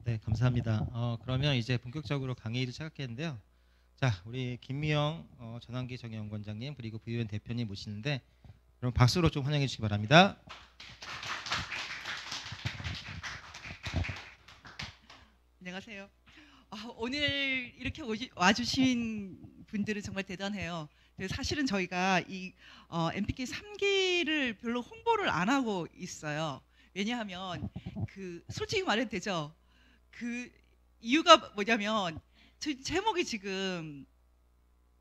네, 감사합니다. 그러면 이제 본격적으로 강의를 시작하겠는데요. 자, 우리 김미영 전환기 정연원장님 그리고 부의원 대표님 모시는데 그럼 박수로 좀 환영해 주시기 바랍니다. 안녕하세요. 오늘 이렇게 와주신 분들은 정말 대단해요. 사실은 저희가 이 MPK 3기를 별로 홍보를 안 하고 있어요. 왜냐하면 솔직히 말해도 되죠. 그 이유가 뭐냐면 제목이 지금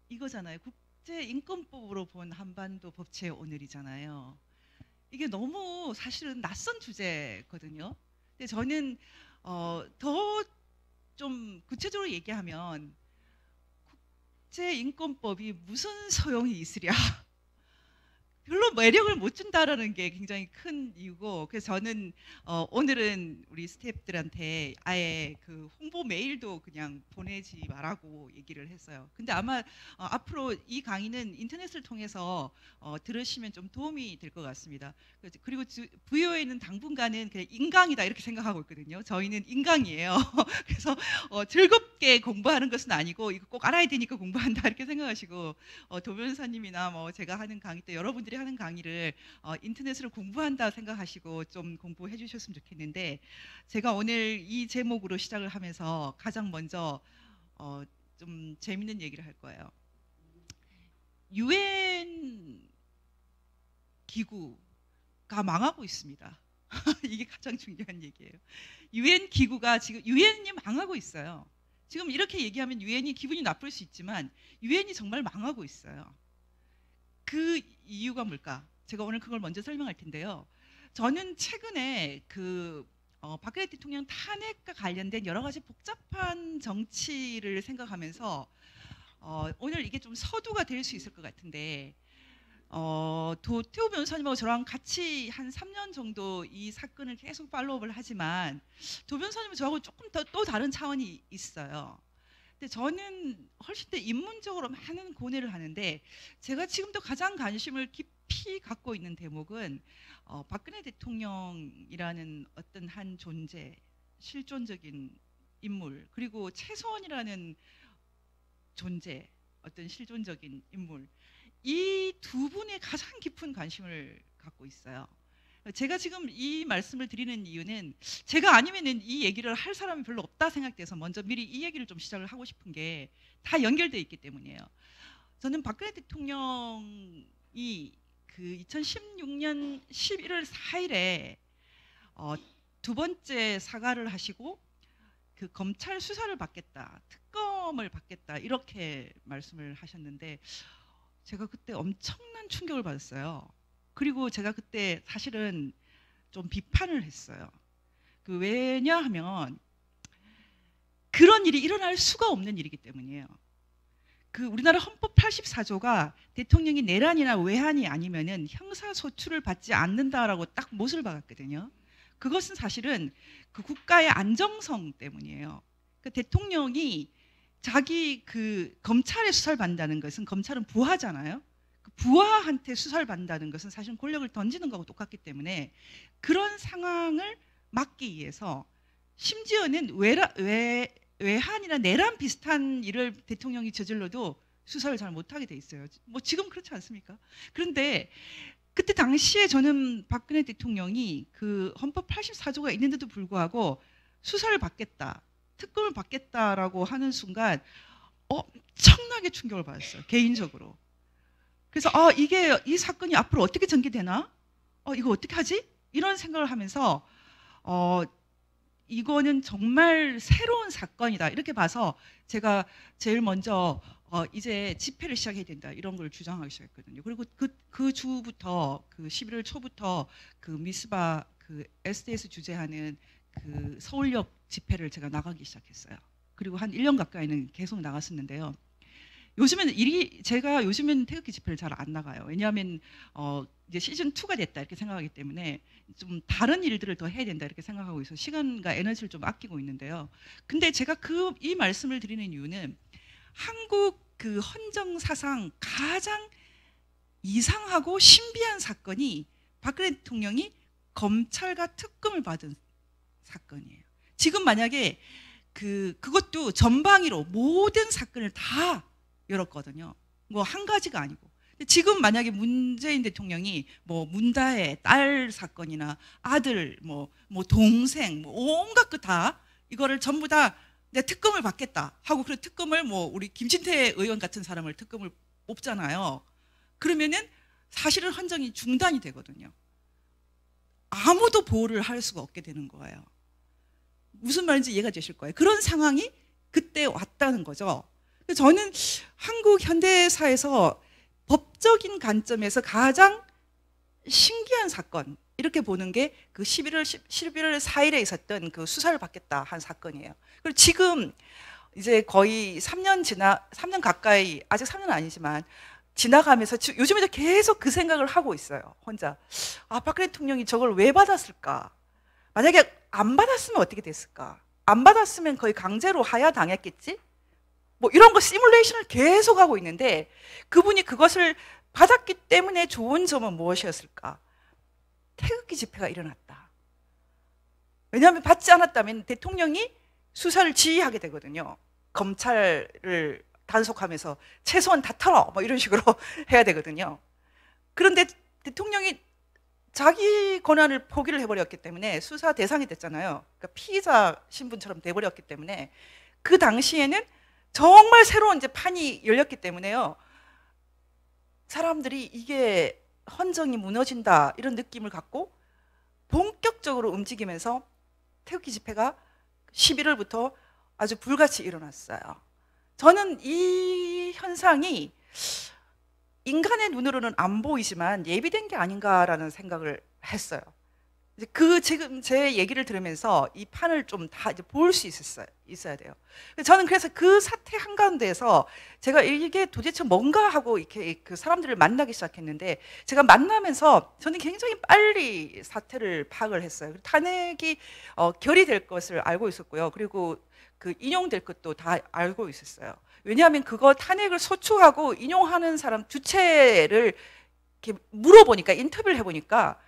이거잖아요. 국제인권법으로 본 한반도 법chế 오늘이잖아요. 이게 너무 사실은 낯선 주제거든요. 근데 저는 더 좀 구체적으로 얘기하면 국제인권법이 무슨 소용이 있으랴. 별로 매력을 못 준다라는 게 굉장히 큰 이유고, 그래서 저는 오늘은 우리 스태프들한테 아예 그 홍보 메일도 그냥 보내지 말라고 얘기를 했어요. 근데 아마 앞으로 이 강의는 인터넷을 통해서 들으시면 좀 도움이 될 것 같습니다. 그리고 VOA는 당분간은 그냥 인강이다 이렇게 생각하고 있거든요. 저희는 인강이에요. 그래서 즐겁게 공부하는 것은 아니고 이거 꼭 알아야 되니까 공부한다 이렇게 생각하시고, 도 변호사님이나 뭐 제가 하는 강의 때 여러분들이 하는 강의를 인터넷으로 공부한다 생각하시고 좀 공부해 주셨으면 좋겠는데, 제가 오늘 이 제목으로 시작을 하면서 가장 먼저 좀 재밌는 얘기를 할 거예요. UN 기구가 망하고 있습니다. 이게 가장 중요한 얘기예요. UN 기구가 지금 UN이 망하고 있어요. 지금 이렇게 얘기하면 UN이 기분이 나쁠 수 있지만 UN이 정말 망하고 있어요. 그 이유가 뭘까? 제가 오늘 그걸 먼저 설명할 텐데요. 저는 최근에 박근혜 대통령 탄핵과 관련된 여러 가지 복잡한 정치를 생각하면서 오늘 이게 좀 서두가 될 수 있을 것 같은데, 도태우 변호사님하고 저랑 같이 한 3년 정도 이 사건을 계속 팔로우업을 하지만 도 변호사님은 저하고 조금 또 다른 차원이 있어요. 근데 저는 훨씬 더 인문적으로 많은 고뇌를 하는데, 제가 지금도 가장 관심을 깊이 갖고 있는 대목은 박근혜 대통령이라는 어떤 한 존재, 실존적인 인물, 그리고 최소원이라는 존재, 어떤 실존적인 인물, 이 두 분의 가장 깊은 관심을 갖고 있어요. 제가 지금 이 말씀을 드리는 이유는 제가 아니면은 이 얘기를 할 사람이 별로 없다 생각돼서 먼저 미리 이 얘기를 좀 시작을 하고 싶은 게 다 연결되어 있기 때문이에요. 저는 박근혜 대통령이 그 2016년 11월 4일에 두 번째 사과를 하시고 그 검찰 수사를 받겠다, 특검을 받겠다 이렇게 말씀을 하셨는데, 제가 그때 엄청난 충격을 받았어요. 그리고 제가 그때 사실은 좀 비판을 했어요. 왜냐하면 그런 일이 일어날 수가 없는 일이기 때문이에요. 우리나라 헌법 84조가 대통령이 내란이나 외환이 아니면은 형사소출을 받지 않는다라고 딱 못을 박았거든요. 그것은 사실은 그 국가의 안정성 때문이에요. 대통령이 자기 검찰의 수사를 받는다는 것은, 검찰은 부하잖아요. 부하한테 수사를 받는다는 것은 사실은 권력을 던지는 거하고 똑같기 때문에, 그런 상황을 막기 위해서 심지어는 외환이나 내란 비슷한 일을 대통령이 저질러도 수사를 잘 못하게 돼 있어요. 뭐 지금 그렇지 않습니까? 그런데 그때 당시에 저는 박근혜 대통령이 그 헌법 84조가 있는데도 불구하고 수사를 받겠다, 특검을 받겠다라고 하는 순간 엄청나게 충격을 받았어요, 개인적으로. 그래서 이 사건이 앞으로 어떻게 전개되나? 이거 어떻게 하지? 이런 생각을 하면서 이거는 정말 새로운 사건이다 이렇게 봐서 제가 제일 먼저 이제 집회를 시작해야 된다 이런 걸 주장하기 시작했거든요. 그리고 그 주부터 11월 초부터 미스바 SDS 주재하는 서울역 집회를 제가 나가기 시작했어요. 그리고 한 1년 가까이는 계속 나갔었는데요. 제가 요즘은 태극기 집회를 잘 안 나가요. 왜냐하면 이제 시즌 2가 됐다 이렇게 생각하기 때문에 좀 다른 일들을 더 해야 된다 이렇게 생각하고 있어서 시간과 에너지를 좀 아끼고 있는데요. 근데 제가 이 말씀을 드리는 이유는 한국 헌정 사상 가장 이상하고 신비한 사건이 박근혜 대통령이 검찰과 특검을 받은 사건이에요. 지금 만약에 그것도 전방위로 모든 사건을 다 열었거든요. 뭐 한 가지가 아니고. 지금 만약에 문재인 대통령이 뭐 문다혜 딸 사건이나 아들, 뭐 동생, 뭐 온갖 거 다 이거를 전부 다 내 특검을 받겠다 하고 그 특검을 뭐 우리 김진태 의원 같은 사람을 특검을 뽑잖아요. 그러면은 사실은 헌정이 중단이 되거든요. 아무도 보호를 할 수가 없게 되는 거예요. 무슨 말인지 이해가 되실 거예요. 그런 상황이 그때 왔다는 거죠. 저는 한국 현대사에서 법적인 관점에서 가장 신기한 사건 이렇게 보는 게 그 11월 4일에 있었던 그 수사를 받겠다 한 사건이에요. 그리고 지금 이제 거의 3년 가까이, 아직 3년은 아니지만 지나가면서 요즘에 계속 그 생각을 하고 있어요. 혼자. 아, 박근혜 대통령이 저걸 왜 받았을까? 만약에 안 받았으면 어떻게 됐을까? 안 받았으면 거의 강제로 하야당했겠지? 뭐 이런 거 시뮬레이션을 계속 하고 있는데 그분이 그것을 받았기 때문에 좋은 점은 무엇이었을까? 태극기 집회가 일어났다. 왜냐하면 받지 않았다면 대통령이 수사를 지휘하게 되거든요. 검찰을 단속하면서 최소한 다 털어 뭐 이런 식으로 해야 되거든요. 그런데 대통령이 자기 권한을 포기를 해버렸기 때문에 수사 대상이 됐잖아요. 그러니까 피의자 신분처럼 돼버렸기 때문에 그 당시에는 정말 새로운 이제 판이 열렸기 때문에요. 사람들이 이게 헌정이 무너진다 이런 느낌을 갖고 본격적으로 움직이면서 태극기 집회가 11월부터 아주 불같이 일어났어요. 저는 이 현상이 인간의 눈으로는 안 보이지만 예비된 게 아닌가라는 생각을 했어요. 지금 제 얘기를 들으면서 이 판을 좀 다 볼 수 있어야 돼요. 저는 그래서 그 사태 한가운데에서 제가 이게 도대체 뭔가 하고 이렇게 그 사람들을 만나기 시작했는데 제가 만나면서 저는 굉장히 빨리 사태를 파악을 했어요. 탄핵이 결의될 것을 알고 있었고요. 그리고 그 인용될 것도 다 알고 있었어요. 왜냐하면 그거 탄핵을 소추하고 인용하는 사람 주체를 이렇게 물어보니까 인터뷰를 해보니까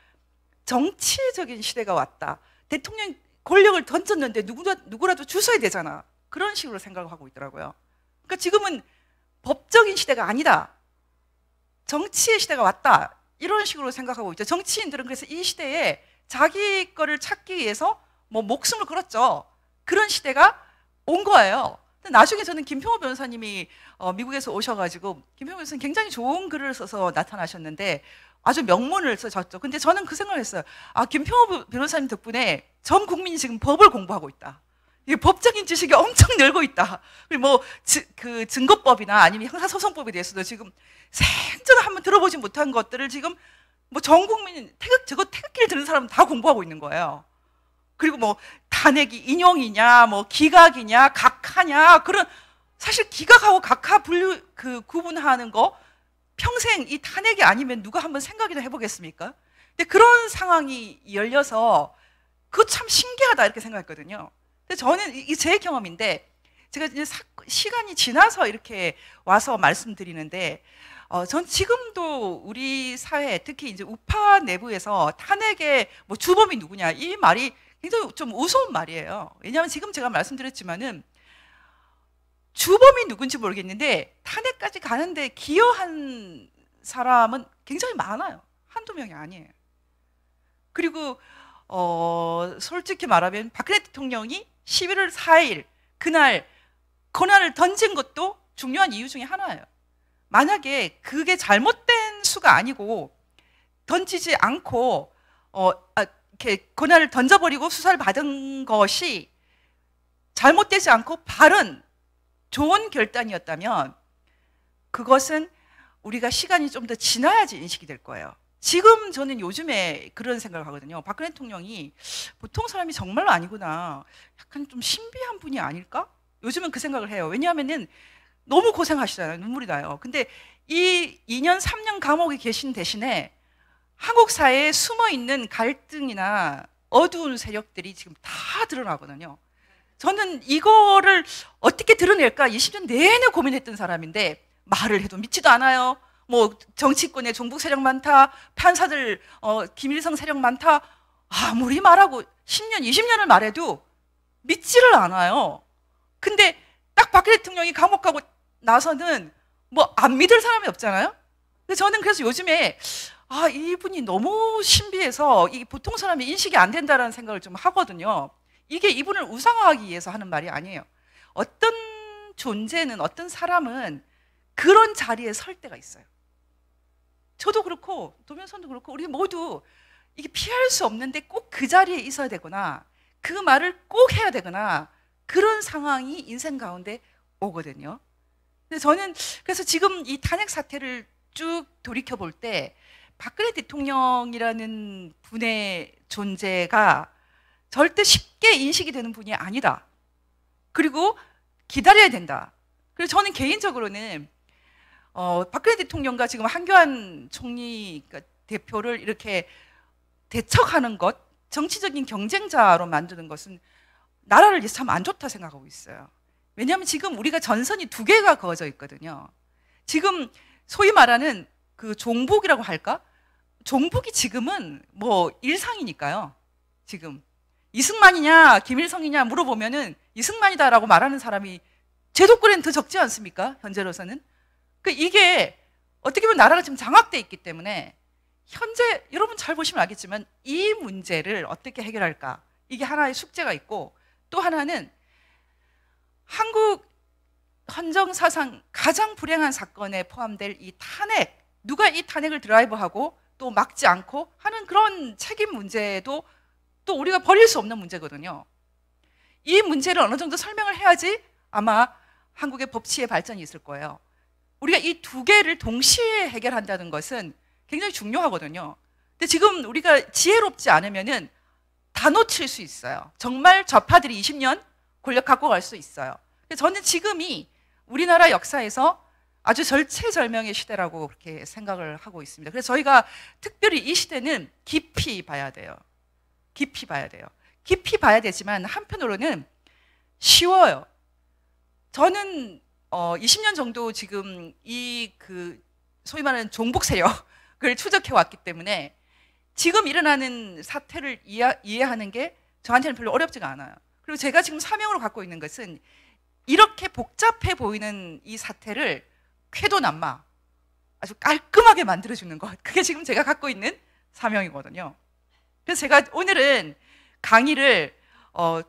정치적인 시대가 왔다. 대통령 권력을 던졌는데 누구라도 주셔야 되잖아. 그런 식으로 생각을 하고 있더라고요. 그러니까 지금은 법적인 시대가 아니다. 정치의 시대가 왔다. 이런 식으로 생각하고 있죠. 정치인들은 그래서 이 시대에 자기 거를 찾기 위해서 뭐 목숨을 걸었죠. 그런 시대가 온 거예요. 나중에 저는 김평호 변호사님이 미국에서 오셔가지고 김평호 변호사님 굉장히 좋은 글을 써서 나타나셨는데 아주 명문을 써줬죠. 근데 저는 그 생각을 했어요. 아, 김평호 변호사님 덕분에 전 국민이 지금 법을 공부하고 있다. 이 법적인 지식이 엄청 늘고 있다. 그리고 뭐 그 증거법이나 아니면 형사소송법에 대해서도 지금 생전 한번 들어보지 못한 것들을 지금 뭐 전 국민 태극기를 드는 사람은 다 공부하고 있는 거예요. 그리고 뭐 탄핵이 인용이냐, 뭐 기각이냐, 각하냐 그런 사실 기각하고 각하 구분하는 거. 평생 이 탄핵이 아니면 누가 한번 생각이나 해보겠습니까? 근데 그런 상황이 열려서 그거 참 신기하다 이렇게 생각했거든요. 근데 저는 이게 제 경험인데 제가 이제 시간이 지나서 이렇게 와서 말씀드리는데 전 지금도 우리 사회 특히 이제 우파 내부에서 탄핵의 뭐 주범이 누구냐 이 말이 굉장히 좀 우스운 말이에요. 왜냐하면 지금 제가 말씀드렸지만은 주범이 누군지 모르겠는데 탄핵까지 가는데 기여한 사람은 굉장히 많아요. 한두 명이 아니에요. 그리고 솔직히 말하면 박근혜 대통령이 11월 4일 그날 권한을 던진 것도 중요한 이유 중에 하나예요. 만약에 그게 잘못된 수가 아니고 던지지 않고 이렇게 권한을 던져버리고 수사를 받은 것이 잘못되지 않고 바른 좋은 결단이었다면 그것은 우리가 시간이 좀 더 지나야지 인식이 될 거예요. 지금 저는 요즘에 그런 생각을 하거든요. 박근혜 대통령이 보통 사람이 정말로 아니구나. 약간 좀 신비한 분이 아닐까? 요즘은 그 생각을 해요. 왜냐하면은 너무 고생하시잖아요. 눈물이 나요. 근데 이 2년, 3년 감옥에 계신 대신에 한국 사회에 숨어있는 갈등이나 어두운 세력들이 지금 다 드러나거든요. 저는 이거를 어떻게 드러낼까 20년 내내 고민했던 사람인데 말을 해도 믿지도 않아요. 뭐 정치권에 종북 세력 많다. 판사들 김일성 세력 많다. 아무리 말하고 10년, 20년을 말해도 믿지를 않아요. 근데 딱 박근혜 대통령이 감옥 가고 나서는 뭐 안 믿을 사람이 없잖아요. 근데 저는 그래서 요즘에 이분이 너무 신비해서 이 보통 사람이 인식이 안 된다라는 생각을 좀 하거든요. 이게 이분을 우상화하기 위해서 하는 말이 아니에요. 어떤 존재는, 어떤 사람은 그런 자리에 설 때가 있어요. 저도 그렇고 도면선도 그렇고 우리 모두 이게 피할 수 없는데 꼭 그 자리에 있어야 되거나 그 말을 꼭 해야 되거나 그런 상황이 인생 가운데 오거든요. 근데 저는 그래서 지금 이 탄핵 사태를 쭉 돌이켜 볼 때 박근혜 대통령이라는 분의 존재가 절대 쉽게 인식이 되는 분이 아니다. 그리고 기다려야 된다. 그래서 저는 개인적으로는 박근혜 대통령과 지금 한교안 총리 그러니까 대표를 이렇게 대척하는 것, 정치적인 경쟁자로 만드는 것은 나라를 위해서 참 안 좋다 생각하고 있어요. 왜냐하면 지금 우리가 전선이 2개가 그어져 있거든요. 지금 소위 말하는 그 종북이라고 할까? 종북이 지금은 뭐 일상이니까요. 지금 이승만이냐 김일성이냐 물어보면은 이승만이다라고 말하는 사람이 제도권에는 더 적지 않습니까? 현재로서는. 이게 어떻게 보면 나라가 지금 장악돼 있기 때문에 현재 여러분 잘 보시면 알겠지만 이 문제를 어떻게 해결할까? 이게 하나의 숙제가 있고 또 하나는 한국 헌정사상 가장 불행한 사건에 포함될 이 탄핵, 누가 이 탄핵을 드라이브하고 또 막지 않고 하는 그런 책임 문제도 또 우리가 버릴 수 없는 문제거든요. 이 문제를 어느 정도 설명을 해야지 아마 한국의 법치의 발전이 있을 거예요. 우리가 이 2개를 동시에 해결한다는 것은 굉장히 중요하거든요. 근데 지금 우리가 지혜롭지 않으면은 다 놓칠 수 있어요. 정말 좌파들이 20년 권력 갖고 갈 수 있어요. 저는 지금이 우리나라 역사에서 아주 절체절명의 시대라고 그렇게 생각을 하고 있습니다. 그래서 저희가 특별히 이 시대는 깊이 봐야 돼요. 깊이 봐야 돼요. 깊이 봐야 되지만 한편으로는 쉬워요. 저는 20년 정도 지금 이 소위 말하는 종북 세력을 추적해 왔기 때문에 지금 일어나는 사태를 이해하는 게 저한테는 별로 어렵지가 않아요. 그리고 제가 지금 사명으로 갖고 있는 것은 이렇게 복잡해 보이는 이 사태를 쾌도남마 아주 깔끔하게 만들어주는 것, 그게 지금 제가 갖고 있는 사명이거든요. 그래서 제가 오늘은 강의를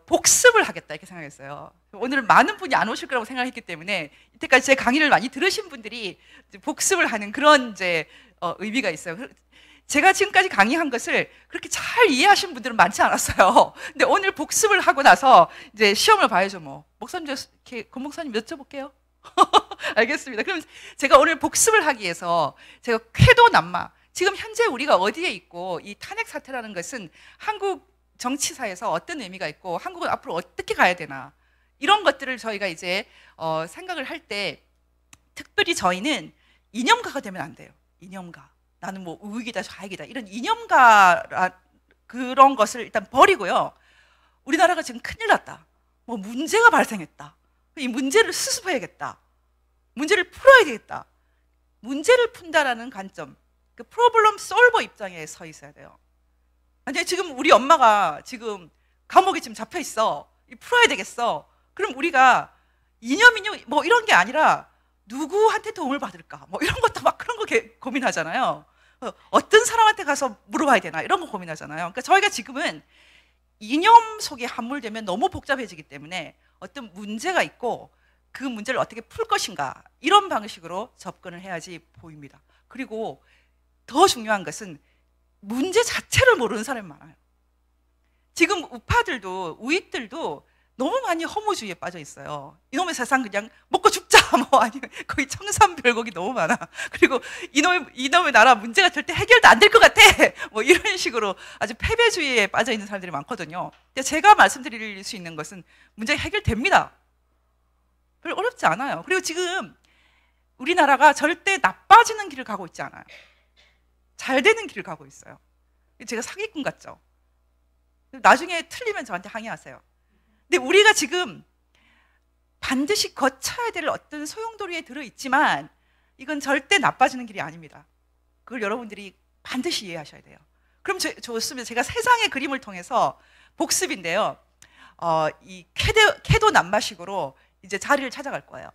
복습을 하겠다 이렇게 생각했어요. 오늘은 많은 분이 안 오실 거라고 생각했기 때문에 이때까지 제 강의를 많이 들으신 분들이 복습을 하는 그런 의미가 있어요. 제가 지금까지 강의한 것을 그렇게 잘 이해하신 분들은 많지 않았어요. 근데 오늘 복습을 하고 나서 이제 시험을 봐야죠. 뭐 목사님, 권 목사님 여쭤볼게요. 알겠습니다. 그럼 제가 오늘 복습을 하기 위해서 제가 쾌도남마, 지금 현재 우리가 어디에 있고 이 탄핵 사태라는 것은 한국 정치사에서 어떤 의미가 있고 한국은 앞으로 어떻게 가야 되나, 이런 것들을 저희가 이제 생각을 할 때 특별히 저희는 이념가가 되면 안 돼요. 이념가. 나는 뭐 우익이다 좌익이다 이런 이념가 그런 것을 일단 버리고요. 우리나라가 지금 큰일 났다. 뭐 문제가 발생했다. 이 문제를 수습해야겠다. 문제를 풀어야 되겠다. 문제를 푼다라는 관점, 그 프로블럼 솔버 입장에 서 있어야 돼요. 아니 지금 우리 엄마가 지금 감옥에 지금 잡혀 있어. 풀어야 되겠어. 그럼 우리가 이념 뭐 이런 게 아니라 누구한테 도움을 받을까? 뭐 이런 것도 막 그런 거 고민하잖아요. 어떤 사람한테 가서 물어봐야 되나? 이런 거 고민하잖아요. 그러니까 저희가 지금은 이념 속에 함몰되면 너무 복잡해지기 때문에 어떤 문제가 있고 그 문제를 어떻게 풀 것인가, 이런 방식으로 접근을 해야지 보입니다. 그리고 더 중요한 것은 문제 자체를 모르는 사람이 많아요. 지금 우파들도 우익들도 너무 많이 허무주의에 빠져 있어요. 이놈의 세상 그냥 먹고 죽자, 뭐 아니면 거의 청산별곡이 너무 많아. 그리고 이놈의 나라 문제가 절대 해결도 안 될 것 같아. 뭐 이런 식으로 아주 패배주의에 빠져 있는 사람들이 많거든요. 근데 제가 말씀드릴 수 있는 것은 문제가 해결됩니다. 별로 어렵지 않아요. 그리고 지금 우리나라가 절대 나빠지는 길을 가고 있지 않아요. 잘 되는 길을 가고 있어요. 제가 사기꾼 같죠? 나중에 틀리면 저한테 항의하세요. 근데 우리가 지금 반드시 거쳐야 될 어떤 소용돌이에 들어있지만 이건 절대 나빠지는 길이 아닙니다. 그걸 여러분들이 반드시 이해하셔야 돼요. 그럼 좋습니다. 제가 세상의 그림을 통해서 복습인데요. 이 캐도 남마식으로 이제 자리를 찾아갈 거예요.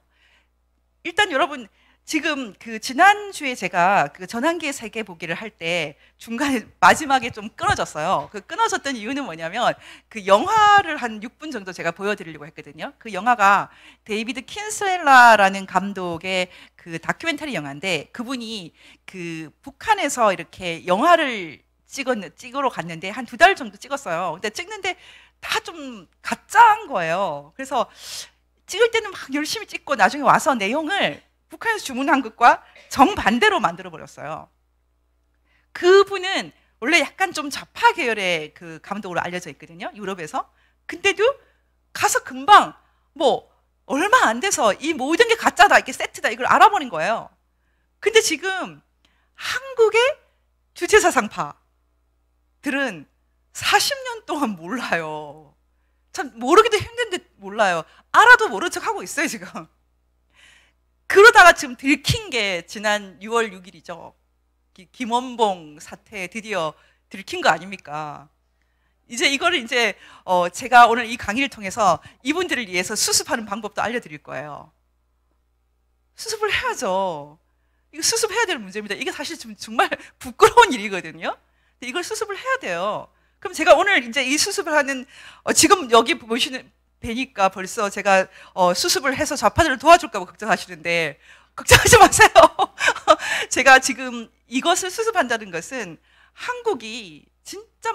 일단 여러분 지금 그 지난주에 제가 그 전환기의 세계 보기를 할 때 중간에 마지막에 좀 끊어졌어요. 그 끊어졌던 이유는 뭐냐면 그 영화를 한 6분 정도 제가 보여드리려고 했거든요. 그 영화가 데이비드 킨셀라라는 감독의 그 다큐멘터리 영화인데 그분이 그 북한에서 이렇게 영화를 찍으러 갔는데 한 2달 정도 찍었어요. 근데 찍는데 다 좀 가짜인 거예요. 그래서 찍을 때는 막 열심히 찍고 나중에 와서 내용을 북한에서 주문한 것과 정반대로 만들어 버렸어요. 그분은 원래 약간 좀 좌파 계열의 그 감독으로 알려져 있거든요. 유럽에서. 근데도 가서 금방 뭐 얼마 안 돼서 이 모든 게 가짜다, 이게 세트다, 이걸 알아버린 거예요. 근데 지금 한국의 주체사상파들은 40년 동안 몰라요. 참 모르기도 힘든데 몰라요. 알아도 모른 척 하고 있어요, 지금. 그러다가 지금 들킨 게 지난 6월 6일이죠. 김원봉 사태 드디어 들킨 거 아닙니까? 이제 이거를 이제 제가 오늘 이 강의를 통해서 이분들을 위해서 수습하는 방법도 알려드릴 거예요. 수습을 해야죠. 이거 수습해야 될 문제입니다. 이게 사실 좀 정말 부끄러운 일이거든요. 근데 이걸 수습을 해야 돼요. 그럼 제가 오늘 이제 이 수습을 하는 지금 여기 보시는 뵈니까 벌써 제가 수습을 해서 좌파들을 도와줄까 봐 걱정하시는데 걱정하지 마세요. 제가 지금 이것을 수습한다는 것은 한국이 진짜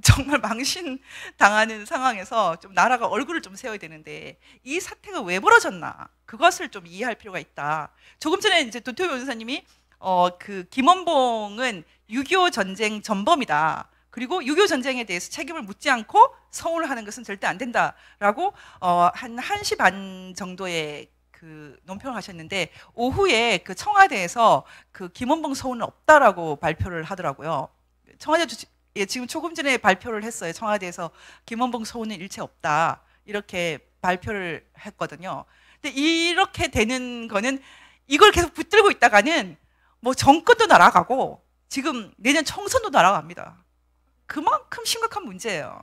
정말 망신 당하는 상황에서 좀 나라가 얼굴을 좀 세워야 되는데 이 사태가 왜 벌어졌나 그것을 좀 이해할 필요가 있다. 조금 전에 이제 도토 변호사님이 그 김원봉은 6.25 전쟁 전범이다. 그리고 6.25 전쟁에 대해서 책임을 묻지 않고 서운을 하는 것은 절대 안 된다라고 한 1시 반 정도의 그 논평을 하셨는데 오후에 그 청와대에서 그 김원봉 서운은 없다라고 발표를 하더라고요. 지금 조금 전에 발표를 했어요. 청와대에서 김원봉 서운은 일체 없다 이렇게 발표를 했거든요. 근데 이렇게 되는 거는 이걸 계속 붙들고 있다가는 뭐 정권도 날아가고 지금 내년 총선도 날아갑니다. 그만큼 심각한 문제예요.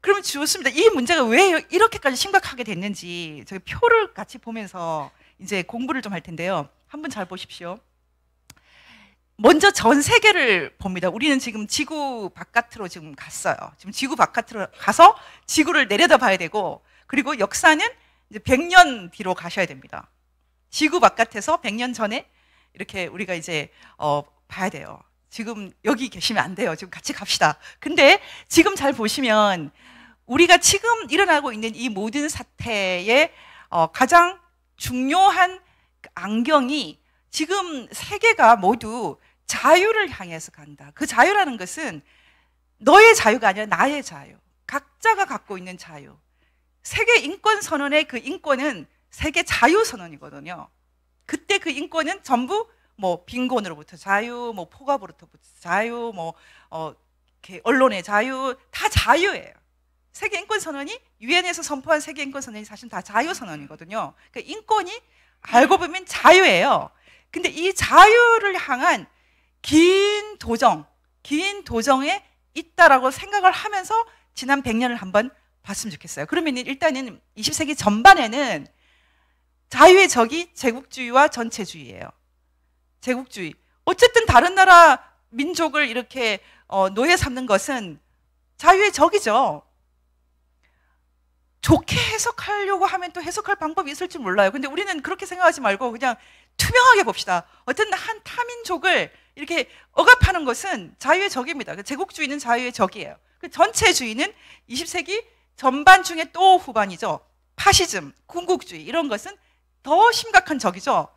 그러면 좋습니다. 이 문제가 왜 이렇게까지 심각하게 됐는지 저희 표를 같이 보면서 이제 공부를 좀 할 텐데요. 한번 잘 보십시오. 먼저 전 세계를 봅니다. 우리는 지금 지구 바깥으로 지금 갔어요. 지금 지구 바깥으로 가서 지구를 내려다봐야 되고 그리고 역사는 이제 100년 뒤로 가셔야 됩니다. 지구 바깥에서 100년 전에 이렇게 우리가 이제 봐야 돼요. 지금 여기 계시면 안 돼요. 지금 같이 갑시다. 근데 지금 잘 보시면 우리가 지금 일어나고 있는 이 모든 사태의 가장 중요한 안경이 지금 세계가 모두 자유를 향해서 간다. 그 자유라는 것은 너의 자유가 아니라 나의 자유. 각자가 갖고 있는 자유. 세계 인권 선언의 그 인권은 세계 자유 선언이거든요. 그때 그 인권은 전부 뭐 빈곤으로부터 자유, 뭐 폭압으로부터 자유, 뭐 언론의 자유, 다 자유예요. 세계 인권 선언이 유엔에서 선포한 세계 인권 선언이 사실 다 자유 선언이거든요. 그러니까 인권이 알고 보면 자유예요. 근데 이 자유를 향한 긴 도정에 있다라고 생각을 하면서 지난 100년을 한번 봤으면 좋겠어요. 그러면 일단은 20세기 전반에는 자유의 적이 제국주의와 전체주의예요. 제국주의. 어쨌든 다른 나라 민족을 이렇게 노예 삼는 것은 자유의 적이죠. 좋게 해석하려고 하면 또 해석할 방법이 있을지 몰라요. 근데 우리는 그렇게 생각하지 말고 그냥 투명하게 봅시다. 어떤 한 타민족을 이렇게 억압하는 것은 자유의 적입니다. 제국주의는 자유의 적이에요. 전체주의는 20세기 전반 중에 또 후반이죠. 파시즘, 군국주의 이런 것은 더 심각한 적이죠.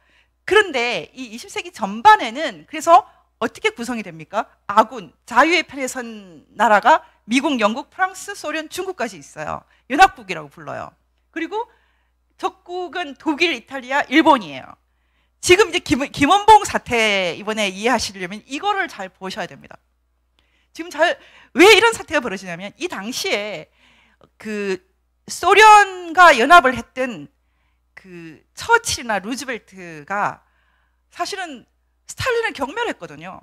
그런데 이 20세기 전반에는 그래서 어떻게 구성이 됩니까? 아군, 자유의 편에 선 나라가 미국, 영국, 프랑스, 소련, 중국까지 있어요. 연합국이라고 불러요. 그리고 적국은 독일, 이탈리아, 일본이에요. 지금 이제 김원봉 사태 이번에 이해하시려면 이거를 잘 보셔야 됩니다. 지금 왜 이런 사태가 벌어지냐면 이 당시에 그 소련과 연합을 했던 그 처칠이나 루즈벨트가 사실은 스탈린을 경멸했거든요.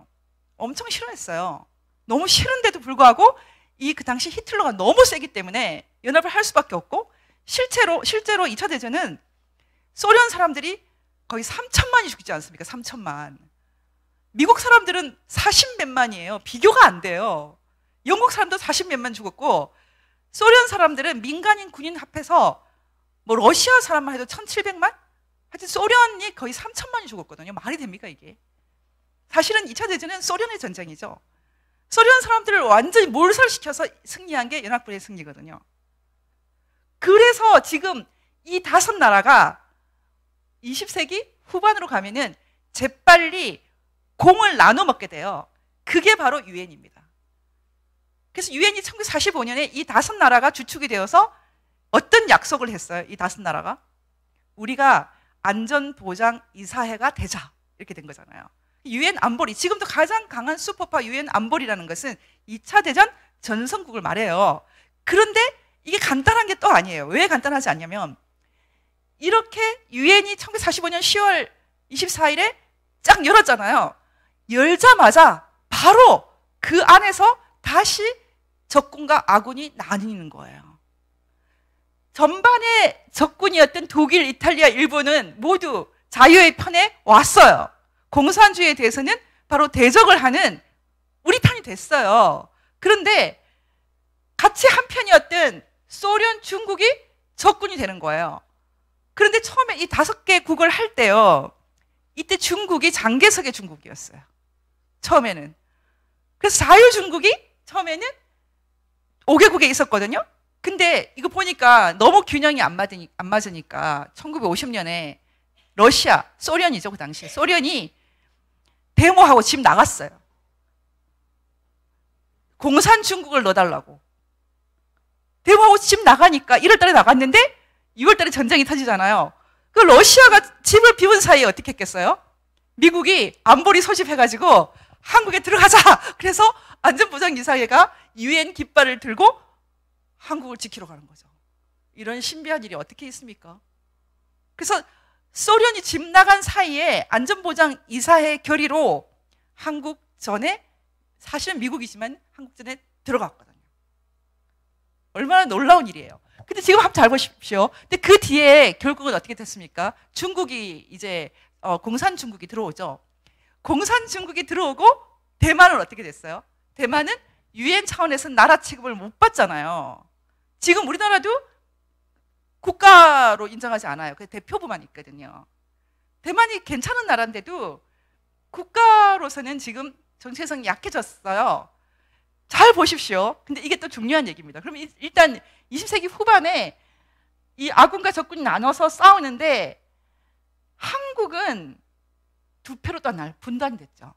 엄청 싫어했어요. 너무 싫은데도 불구하고 이 그 당시 히틀러가 너무 세기 때문에 연합을 할 수밖에 없고, 실제로 2차 대전은 소련 사람들이 거의 3천만이 죽지 않습니까? 3천만. 미국 사람들은 40몇만이에요. 비교가 안 돼요. 영국 사람도 40몇만 죽었고, 소련 사람들은 민간인 군인 합해서 뭐 러시아 사람만 해도 1700만? 하여튼 소련이 거의 3천만이 죽었거든요. 말이 됩니까 이게? 사실은 2차 대전은 소련의 전쟁이죠. 소련 사람들을 완전히 몰살시켜서 승리한 게 연합군의 승리거든요. 그래서 지금 이 5나라가 20세기 후반으로 가면은 재빨리 공을 나눠 먹게 돼요. 그게 바로 유엔입니다. 그래서 유엔이 1945년에 이 5나라가 주축이 되어서 어떤 약속을 했어요? 이 5나라가 우리가 안전보장이사회가 되자, 이렇게 된 거잖아요. 유엔 안보리, 지금도 가장 강한 슈퍼파 유엔 안보리라는 것은 2차 대전 전성국을 말해요. 그런데 이게 간단한 게 또 아니에요. 왜 간단하지 않냐면, 이렇게 유엔이 1945년 10월 24일에 쫙 열었잖아요. 열자마자 바로 그 안에서 다시 적군과 아군이 나뉘는 거예요. 전반의 적군이었던 독일, 이탈리아, 일본은 모두 자유의 편에 왔어요. 공산주의에 대해서는 바로 대적을 하는 우리 편이 됐어요. 그런데 같이 한 편이었던 소련, 중국이 적군이 되는 거예요. 그런데 처음에 이 5개 국을 할 때요, 이때 중국이 장개석의 중국이었어요. 처음에는. 그래서 자유중국이 처음에는 5개국에 있었거든요. 근데 이거 보니까 너무 균형이 안 맞으니까 1950년에 러시아, 소련이죠, 그 당시에. 소련이 데모하고 집 나갔어요. 공산 중국을 넣어달라고. 데모하고 집 나가니까 1월 달에 나갔는데 6월 달에 전쟁이 터지잖아요. 그 러시아가 집을 비운 사이에 어떻게 했겠어요? 미국이 안보리 소집해가지고 한국에 들어가자. 그래서 안전보장이사회가 유엔 깃발을 들고 한국을 지키러 가는 거죠. 이런 신비한 일이 어떻게 있습니까? 그래서 소련이 집 나간 사이에 안전보장이사회 결의로 한국 전에, 사실은 미국이지만 한국 전에 들어갔거든요. 얼마나 놀라운 일이에요. 근데 지금 한번 잘 보십시오. 근데 그 뒤에 결국은 어떻게 됐습니까? 중국이 이제 공산 중국이 들어오죠. 공산 중국이 들어오고 대만은 어떻게 됐어요? 대만은 유엔 차원에서 나라 취급을 못 받잖아요. 지금 우리나라도 국가로 인정하지 않아요. 그 대표부만 있거든요. 대만이 괜찮은 나라인데도 국가로서는 지금 정체성이 약해졌어요. 잘 보십시오. 근데 이게 또 중요한 얘기입니다. 그럼 일단 20세기 후반에 이 아군과 적군이 나눠서 싸우는데, 한국은 두 패로 또 분단됐죠.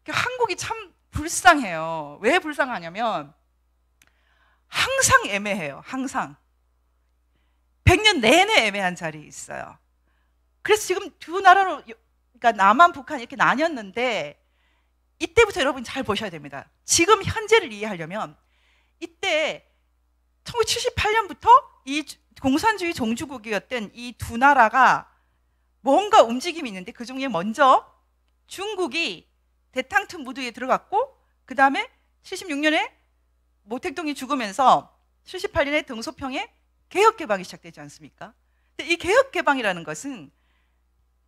한국이 참 불쌍해요. 왜 불쌍하냐면 항상 애매해요. 항상 100년 내내 애매한 자리에 있어요. 그래서 지금 두 나라로, 그러니까 남한, 북한 이렇게 나뉘었는데, 이때부터 여러분 잘 보셔야 됩니다. 지금 현재를 이해하려면 이때 1978년부터 이 공산주의 종주국이었던 이 두 나라가 뭔가 움직임이 있는데, 그 중에 먼저 중국이 대탕트 무드에 들어갔고, 그 다음에 76년에 모택동이 죽으면서 78년에 등소평에 개혁개방이 시작되지 않습니까? 근데 이 개혁개방이라는 것은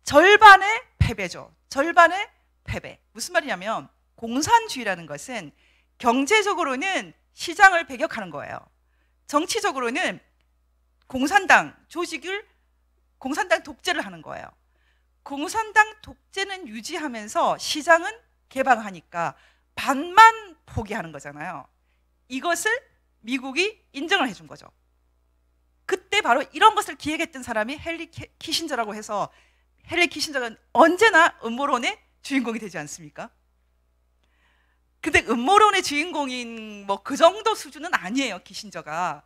절반의 패배죠. 절반의 패배. 무슨 말이냐면, 공산주의라는 것은 경제적으로는 시장을 배격하는 거예요. 정치적으로는 공산당 조직을, 공산당 독재를 하는 거예요. 공산당 독재는 유지하면서 시장은 개방하니까 반만 포기하는 거잖아요. 이것을 미국이 인정을 해준 거죠. 그때 바로 이런 것을 기획했던 사람이 헨리 키신저라고 해서, 헨리 키신저는 언제나 음모론의 주인공이 되지 않습니까? 근데 음모론의 주인공인 뭐 그 정도 수준은 아니에요. 키신저가.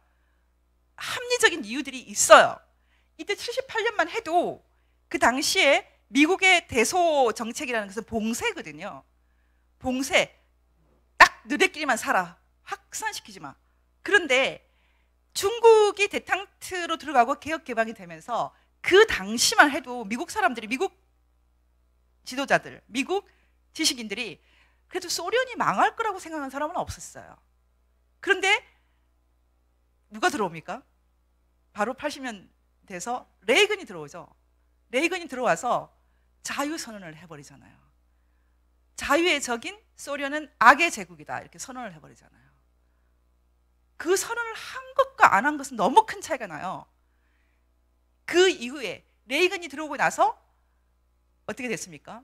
합리적인 이유들이 있어요. 이때 78년만 해도 그 당시에 미국의 대소 정책이라는 것은 봉쇄거든요. 봉쇄. 딱 너네끼리만 살아. 확산시키지 마. 그런데 중국이 대탕트로 들어가고 개혁 개방이 되면서 그 당시만 해도 미국 사람들이, 미국 지도자들, 미국 지식인들이 그래도 소련이 망할 거라고 생각하는 사람은 없었어요. 그런데 누가 들어옵니까? 바로 80년 돼서 레이건이 들어오죠. 레이건이 들어와서 자유선언을 해버리잖아요. 자유의 적인 소련은 악의 제국이다 이렇게 선언을 해버리잖아요. 그 선언을 한 것과 안 한 것은 너무 큰 차이가 나요. 그 이후에 레이건이 들어오고 나서 어떻게 됐습니까?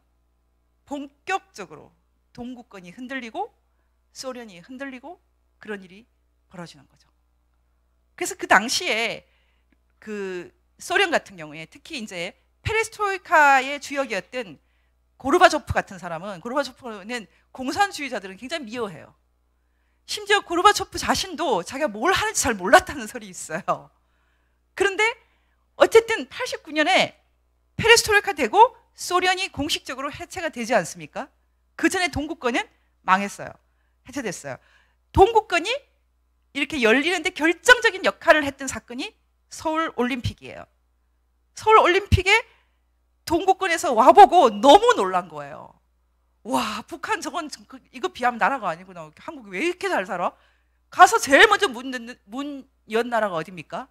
본격적으로 동구권이 흔들리고 소련이 흔들리고 그런 일이 벌어지는 거죠. 그래서 그 당시에 그 소련 같은 경우에 특히 이제 페레스트로이카의 주역이었던 고르바초프 같은 사람은, 고르바초프는 공산주의자들은 굉장히 미워해요. 심지어 고르바초프 자신도 자기가 뭘 하는지 잘 몰랐다는 설이 있어요. 그런데 어쨌든 89년에 페레스트로이카 되고 소련이 공식적으로 해체가 되지 않습니까? 그 전에 동구권은 망했어요. 해체됐어요. 동구권이 이렇게 열리는데 결정적인 역할을 했던 사건이 서울 올림픽이에요. 서울 올림픽에 동구권에서 와보고 너무 놀란 거예요. 와, 북한 저건 이거 비하면 나라가 아니구나. 한국이 왜 이렇게 잘 살아? 가서 제일 먼저 문 연 나라가 어디입니까?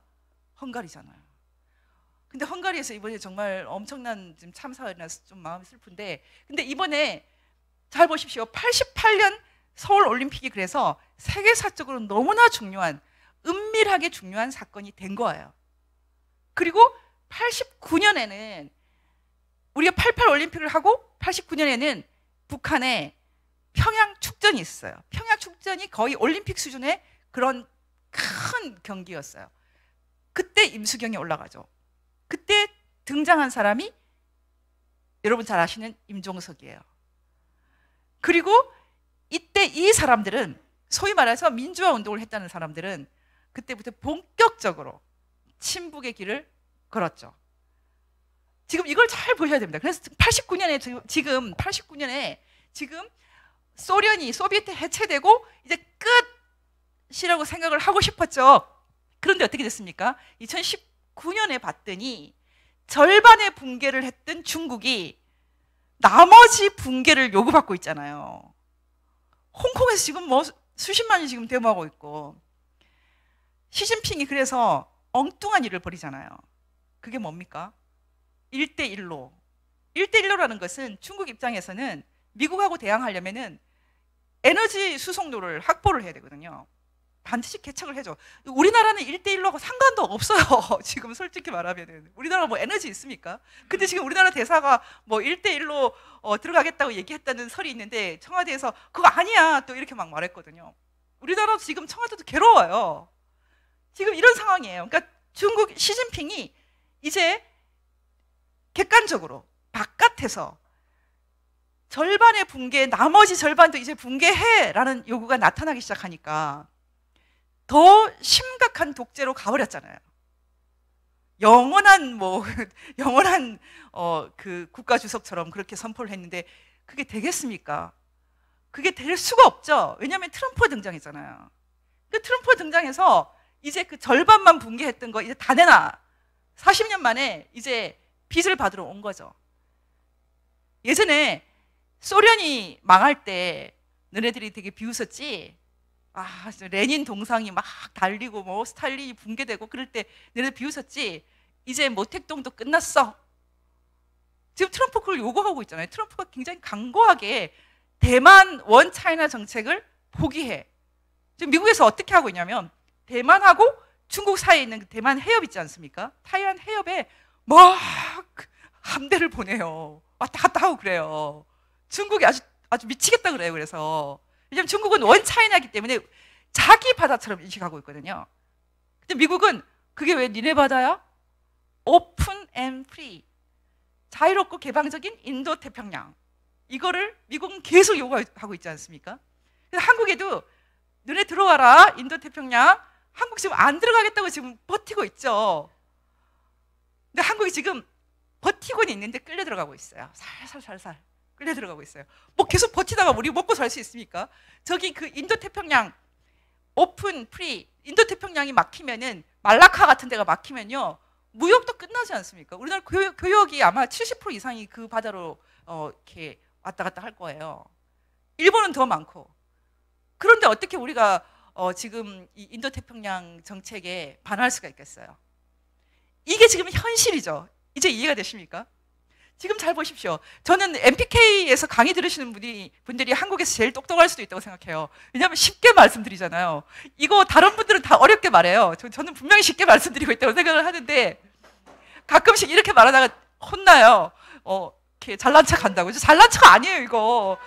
헝가리잖아요. 근데 헝가리에서 이번에 정말 엄청난 지금 참사가 일어나서 좀 마음이 슬픈데, 근데 이번에 잘 보십시오. 88년 서울 올림픽이 그래서 세계사적으로 너무나 중요한, 은밀하게 중요한 사건이 된 거예요. 그리고 89년에는 우리가 88 올림픽을 하고 89년에는 북한에 평양 축전이 있어요. 평양 축전이 거의 올림픽 수준의 그런 큰 경기였어요. 그때 임수경이 올라가죠. 그때 등장한 사람이 여러분 잘 아시는 임종석이에요. 그리고 이때 이 사람들은 소위 말해서 민주화 운동을 했다는 사람들은 그때부터 본격적으로 친북의 길을 걸었죠. 지금 이걸 잘 보셔야 됩니다. 그래서 89년에 지금 소비에트 해체되고 이제 끝이라고 생각을 하고 싶었죠. 그런데 어떻게 됐습니까? 2019년에 봤더니 절반의 붕괴를 했던 중국이 나머지 붕괴를 요구받고 있잖아요. 홍콩에서 지금 뭐 수십만이 지금 데모하고 있고, 시진핑이 그래서 엉뚱한 일을 벌이잖아요. 그게 뭡니까? 1대1로. 1대1로라는 것은 중국 입장에서는 미국하고 대항하려면은 에너지 수송로를 확보를 해야 되거든요. 반드시 개척을 해줘. 우리나라는 1대1로하고 상관도 없어요. 지금 솔직히 말하면은. 우리나라가 뭐 에너지 있습니까? 근데 지금 우리나라 대사가 뭐 1대1로 들어가겠다고 얘기했다는 설이 있는데 청와대에서 그거 아니야 또 이렇게 막 말했거든요. 우리나라 지금 청와대도 괴로워요. 지금 이런 상황이에요. 그러니까 중국 시진핑이 이제 객관적으로 바깥에서 절반의 붕괴, 나머지 절반도 이제 붕괴해라는 요구가 나타나기 시작하니까 더 심각한 독재로 가버렸잖아요. 영원한 그 국가 주석처럼 그렇게 선포를 했는데 그게 되겠습니까? 그게 될 수가 없죠. 왜냐하면 트럼프가 등장했잖아요. 그 트럼프가 등장해서 이제 그 절반만 붕괴했던 거 이제 다 내놔. 40년 만에 이제 빚을 받으러 온 거죠. 예전에 소련이 망할 때 너네들이 되게 비웃었지. 아, 레닌 동상이 막 달리고 뭐 스탈린이 붕괴되고 그럴 때 너네들 비웃었지. 이제 모택동도 끝났어. 지금 트럼프 그걸 요구하고 있잖아요. 트럼프가 굉장히 강고하게 대만 원 차이나 정책을 포기해. 지금 미국에서 어떻게 하고 있냐면 대만하고 중국 사이에 있는 그 대만 해협 있지 않습니까? 타이완 해협에 막 함대를 보내요. 왔다 갔다 하고 그래요. 중국이 아주 미치겠다 그래요. 그래서 왜냐면 중국은 원 차이나기 때문에 자기 바다처럼 인식하고 있거든요. 근데 미국은 그게 왜 니네 바다야? 오픈 앤 프리, 자유롭고 개방적인 인도 태평양, 이거를 미국은 계속 요구하고 있지 않습니까? 그래서 한국에도 너네 들어와라 인도 태평양. 한국 지금 안 들어가겠다고 지금 버티고 있죠. 근데 한국이 지금 버티고는 있는데 끌려 들어가고 있어요. 살살 끌려 들어가고 있어요. 뭐 계속 버티다가 우리 먹고 살 수 있습니까? 저기 그 인도 태평양 오픈 프리, 인도 태평양이 막히면은 말라카 같은 데가 막히면요 무역도 끝나지 않습니까? 우리나라 교역이 아마 70% 이상이 그 바다로 이렇게 왔다 갔다 할 거예요. 일본은 더 많고. 그런데 어떻게 우리가 지금 이 인도태평양 정책에 반할 수가 있겠어요? 이게 지금 현실이죠. 이제 이해가 되십니까? 지금 잘 보십시오. 저는 MPK에서 강의 들으시는 분들이 한국에서 제일 똑똑할 수도 있다고 생각해요. 왜냐하면 쉽게 말씀드리잖아요. 이거 다른 분들은 다 어렵게 말해요. 저는 분명히 쉽게 말씀드리고 있다고 생각을 하는데 가끔씩 이렇게 말하다가 혼나요. 이렇게 잘난 척 한다고. 잘난 척 아니에요, 이거.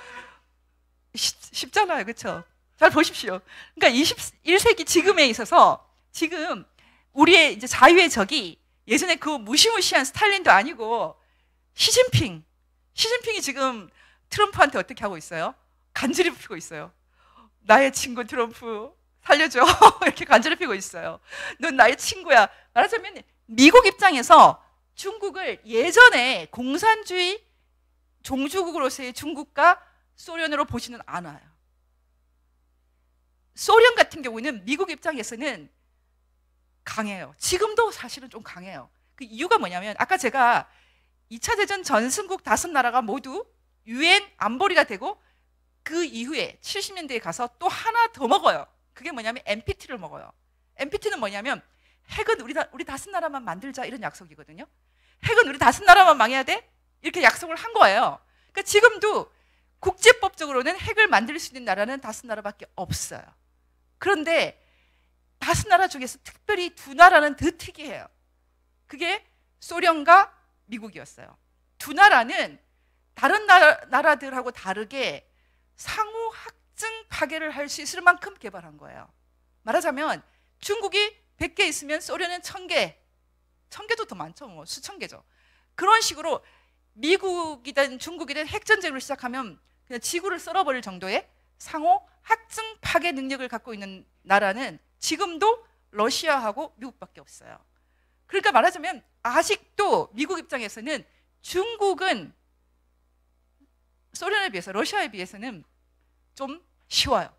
쉽잖아요, 그렇죠? 잘 보십시오. 그러니까 21세기 지금에 있어서 지금 우리의 이제 자유의 적이 예전에 그 무시무시한 스탈린도 아니고 시진핑이 지금 트럼프한테 어떻게 하고 있어요? 간지를 피고 있어요. 나의 친구 트럼프 살려줘. 이렇게 간지를 피고 있어요. 넌 나의 친구야. 말하자면 미국 입장에서 중국을 예전에 공산주의 종주국으로서의 중국과 소련으로 보지는 않아요. 소련 같은 경우는 미국 입장에서는 강해요. 지금도 사실은 좀 강해요. 그 이유가 뭐냐면 아까 제가 2차 대전 전승국 5나라가 모두 유엔 안보리가 되고 그 이후에 70년대에 가서 또 하나 더 먹어요. 그게 뭐냐면 NPT를 먹어요. NPT는 뭐냐면 핵은 우리 5나라만 만들자 이런 약속이거든요. 핵은 우리 5나라만 망해야 돼? 이렇게 약속을 한 거예요. 그러니까 지금도 국제법적으로는 핵을 만들 수 있는 나라는 5나라밖에 없어요. 그런데 5나라 중에서 특별히 2나라는 더 특이해요. 그게 소련과 미국이었어요. 2나라는 다른 나라들하고 다르게 상호 확증 파괴를 할 수 있을 만큼 개발한 거예요. 말하자면 중국이 100개 있으면 소련은 1000개, 1000개도 더 많죠. 뭐 수천 개죠. 그런 식으로 미국이든 중국이든 핵전쟁을 시작하면 그냥 지구를 썰어버릴 정도의 상호 확증 파괴 능력을 갖고 있는 나라는 지금도 러시아하고 미국밖에 없어요. 그러니까 말하자면 아직도 미국 입장에서는 중국은 소련에 비해서 러시아에 비해서는 좀 쉬워요.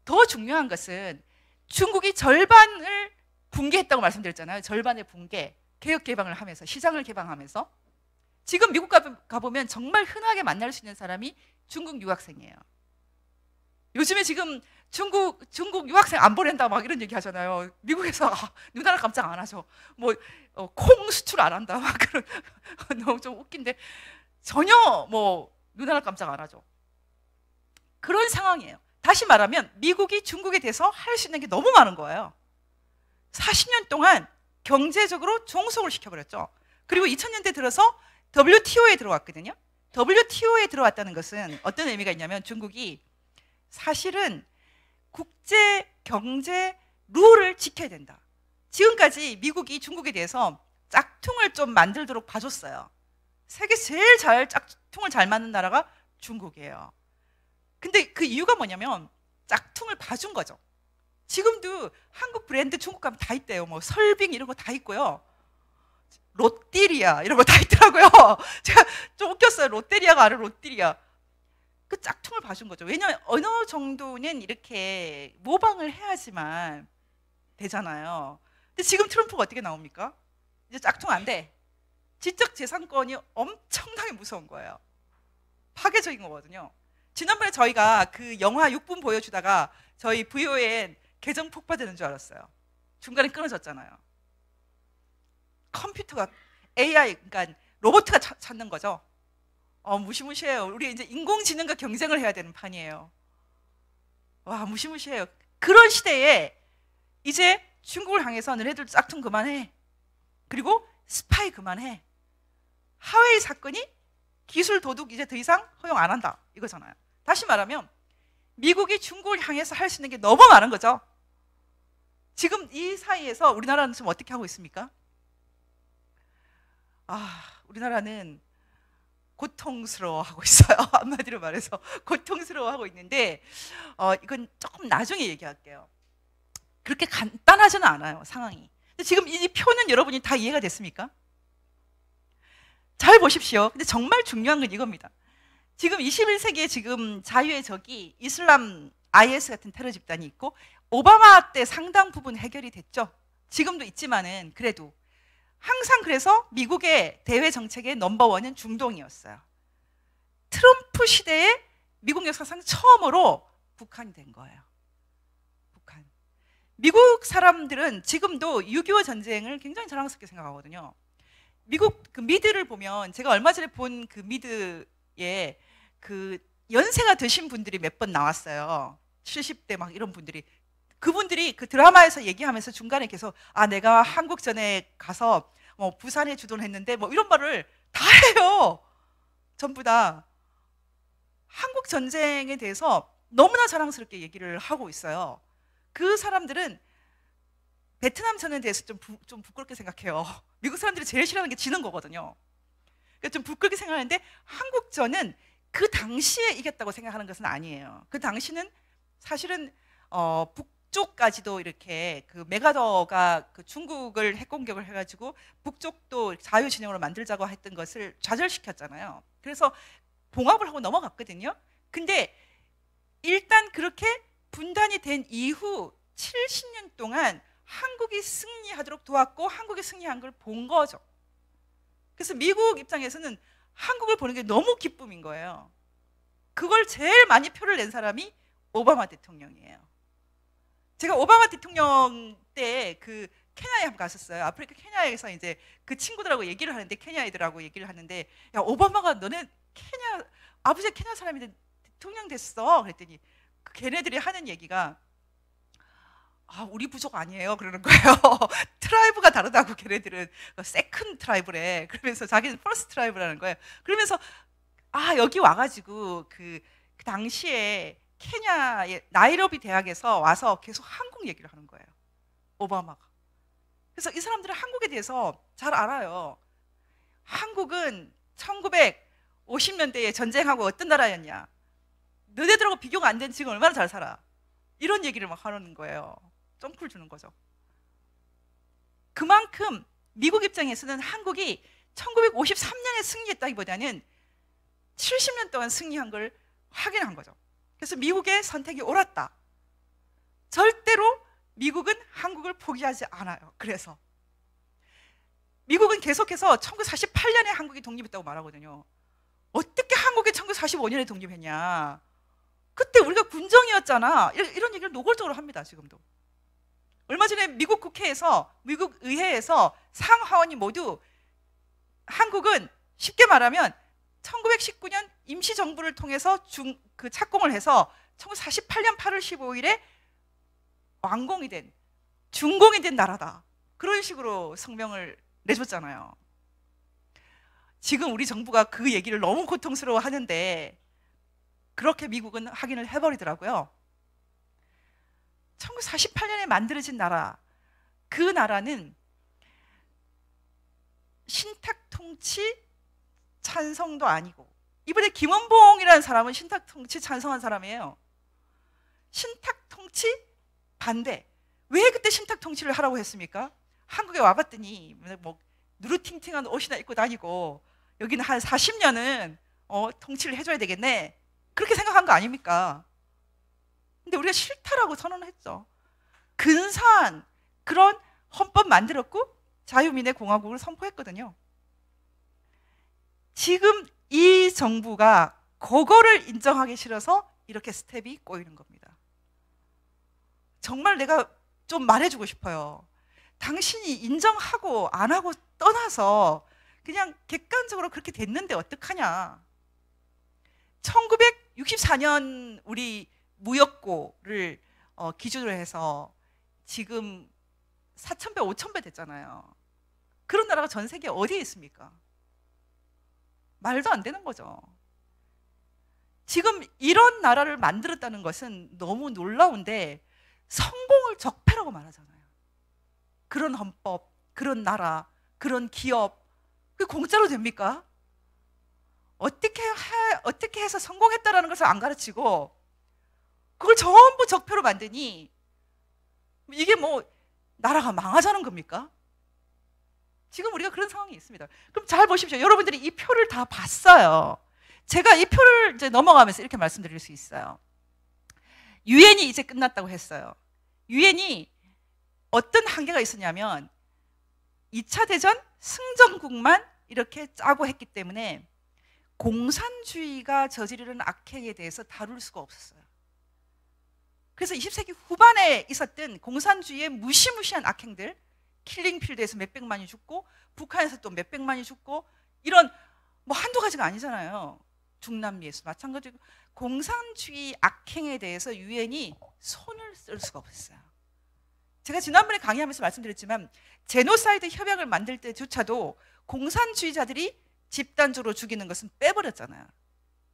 더 중요한 것은 중국이 절반을 붕괴했다고 말씀드렸잖아요. 절반의 붕괴, 개혁 개방을 하면서 시장을 개방하면서 지금 미국 가보면 정말 흔하게 만날 수 있는 사람이 중국 유학생이에요. 요즘에 지금 중국 유학생 안 보낸다 막 이런 얘기 하잖아요. 미국에서 눈 하나 깜짝 안 하죠. 뭐 콩 수출 안 한다 막 그런 너무 좀 웃긴데 전혀 뭐 눈 하나 깜짝 안 하죠. 그런 상황이에요. 다시 말하면 미국이 중국에 대해서 할 수 있는 게 너무 많은 거예요. 40년 동안 경제적으로 종속을 시켜버렸죠. 그리고 2000년대 들어서 WTO에 들어왔거든요. WTO에 들어왔다는 것은 어떤 의미가 있냐면 중국이 사실은 국제 경제 룰을 지켜야 된다. 지금까지 미국이 중국에 대해서 짝퉁을 좀 만들도록 봐줬어요. 세계에서 제일 짝퉁을 잘 만든 나라가 중국이에요. 근데 그 이유가 뭐냐면 짝퉁을 봐준 거죠. 지금도 한국 브랜드 중국 가면 다 있대요. 뭐 설빙 이런 거 다 있고요. 롯데리아 이런 거 다 있더라고요. 제가 좀 웃겼어요. 롯데리아가 아니라 롯데리아. 그 짝퉁을 봐준 거죠. 왜냐하면 어느 정도는 이렇게 모방을 해야지만 되잖아요. 근데 지금 트럼프가 어떻게 나옵니까? 이제 짝퉁 안 돼. 지적 재산권이 엄청나게 무서운 거예요. 파괴적인 거거든요. 지난번에 저희가 그 영화 6분 보여주다가 저희 VON 계정 폭파되는 줄 알았어요. 중간에 끊어졌잖아요. 컴퓨터가 AI, 그러니까 로봇가 찾는 거죠. 무시무시해요. 우리 이제 인공지능과 경쟁을 해야 되는 판이에요. 와, 무시무시해요. 그런 시대에 이제 중국을 향해서 너네들 짝퉁 그만해. 그리고 스파이 그만해. 하웨이 사건이 기술 도둑 이제 더 이상 허용 안 한다. 이거잖아요. 다시 말하면 미국이 중국을 향해서 할 수 있는 게 너무 많은 거죠. 지금 이 사이에서 우리나라는 지금 어떻게 하고 있습니까? 우리나라는 고통스러워하고 있어요. 한마디로 말해서 고통스러워하고 있는데 이건 조금 나중에 얘기할게요. 그렇게 간단하지는 않아요, 상황이. 근데 지금 이 표는 여러분이 다 이해가 됐습니까? 잘 보십시오. 근데 정말 중요한 건 이겁니다. 지금 21세기에 지금 자유의 적이 이슬람 IS 같은 테러 집단이 있고 오바마 때 상당 부분 해결이 됐죠. 지금도 있지만은 그래도 항상 그래서 미국의 대외 정책의 넘버원은 중동이었어요. 트럼프 시대에 미국 역사상 처음으로 북한이 된 거예요. 미국 사람들은 지금도 6.25 전쟁을 굉장히 자랑스럽게 생각하거든요. 미국 그 미드를 보면 제가 얼마 전에 본 그 미드에 그 연세가 드신 분들이 몇 번 나왔어요. 70대 막 이런 분들이. 그분들이 그 드라마에서 얘기하면서 중간에 계속 내가 한국전에 가서 뭐 부산에 주둔했는데 뭐 이런 말을 다 해요. 전부 다 한국 전쟁에 대해서 너무나 자랑스럽게 얘기를 하고 있어요. 그 사람들은 베트남 전에 대해서 좀 부끄럽게 생각해요. 미국 사람들이 제일 싫어하는 게 지는 거거든요. 그러니까 좀 부끄럽게 생각하는데 한국전은 그 당시에 이겼다고 생각하는 것은 아니에요. 그 당시는 사실은 북쪽까지도 이렇게 그 메가더가 그 중국을 핵공격을 해가지고 북쪽도 자유진영으로 만들자고 했던 것을 좌절시켰잖아요. 그래서 봉합을 하고 넘어갔거든요. 근데 일단 그렇게 분단이 된 이후 70년 동안 한국이 승리하도록 도왔고 한국이 승리한 걸 본 거죠. 그래서 미국 입장에서는 한국을 보는 게 너무 기쁨인 거예요. 그걸 제일 많이 표를 낸 사람이 오바마 대통령이에요. 제가 오바마 대통령 때 그 케냐에 한번 갔었어요. 아프리카 케냐에서 이제 그 친구들하고 얘기를 하는데 케냐 애들하고 얘기를 하는데 야 오바마가 너네 케냐 아버지가 케냐 사람인데 대통령 됐어. 그랬더니 그 걔네들이 하는 얘기가 우리 부족 아니에요 그러는 거예요. 트라이브가 다르다고 걔네들은 세컨드 트라이브래. 그러면서 자기는 퍼스트 트라이브라는 거예요. 그러면서 여기 와가지고 그 당시에 케냐의 나이로비 대학에서 와서 계속 한국 얘기를 하는 거예요. 오바마가. 그래서 이 사람들은 한국에 대해서 잘 알아요. 한국은 1950년대에 전쟁하고 어떤 나라였냐. 너네들하고 비교가 안 된 지금 얼마나 잘 살아. 이런 얘기를 막 하는 거예요. 점프를 주는 거죠. 그만큼 미국 입장에서는 한국이 1953년에 승리했다기보다는 70년 동안 승리한 걸 확인한 거죠. 그래서 미국의 선택이 옳았다. 절대로 미국은 한국을 포기하지 않아요. 그래서 미국은 계속해서 1948년에 한국이 독립했다고 말하거든요. 어떻게 한국이 1945년에 독립했냐. 그때 우리가 군정이었잖아. 이런 얘기를 노골적으로 합니다. 지금도. 얼마 전에 미국 국회에서 미국 의회에서 상하원이 모두 한국은 쉽게 말하면 1919년 임시정부를 통해서 그 착공을 해서 1948년 8월 15일에 완공이 된 준공이 된 나라다. 그런 식으로 성명을 내줬잖아요. 지금 우리 정부가 그 얘기를 너무 고통스러워 하는데 그렇게 미국은 확인을 해버리더라고요. 1948년에 만들어진 나라, 그 나라는 신탁통치 찬성도 아니고, 이번에 김원봉이라는 사람은 신탁통치 찬성한 사람이에요. 신탁통치 반대. 왜 그때 신탁통치를 하라고 했습니까? 한국에 와봤더니 뭐 누르팅팅한 옷이나 입고 다니고 여기는 한 40년은 통치를 해줘야 되겠네. 그렇게 생각한 거 아닙니까? 근데 우리가 싫다라고 선언을 했죠. 근사한 그런 헌법 만들었고 자유민의 공화국을 선포했거든요. 지금 이 정부가 그거를 인정하기 싫어서 이렇게 스텝이 꼬이는 겁니다. 정말 내가 좀 말해주고 싶어요. 당신이 인정하고 안 하고 떠나서 그냥 객관적으로 그렇게 됐는데 어떡하냐. 1964년 우리 무역고를 기준으로 해서 지금 4,000배, 5,000배 됐잖아요. 그런 나라가 전 세계에 어디에 있습니까? 말도 안 되는 거죠. 지금 이런 나라를 만들었다는 것은 너무 놀라운데 성공을 적폐라고 말하잖아요. 그런 헌법, 그런 나라, 그런 기업, 그게 공짜로 됩니까? 어떻게 해서 성공했다라는 것을 안 가르치고 그걸 전부 적폐로 만드니 이게 뭐 나라가 망하자는 겁니까? 지금 우리가 그런 상황이 있습니다. 그럼 잘 보십시오. 여러분들이 이 표를 다 봤어요. 제가 이 표를 이제 넘어가면서 이렇게 말씀드릴 수 있어요. 유엔이 이제 끝났다고 했어요. 유엔이 어떤 한계가 있었냐면 2차 대전 승전국만 이렇게 짜고 했기 때문에 공산주의가 저지르는 악행에 대해서 다룰 수가 없었어요. 그래서 20세기 후반에 있었던 공산주의의 무시무시한 악행들, 킬링필드에서 몇백만이 죽고 북한에서 또 몇백만이 죽고 이런 뭐 한두 가지가 아니잖아요. 중남미에서 마찬가지고 공산주의 악행에 대해서 유엔이 손을 쓸 수가 없었어요. 제가 지난번에 강의하면서 말씀드렸지만 제노사이드 협약을 만들 때조차도 공산주의자들이 집단적으로 죽이는 것은 빼버렸잖아요.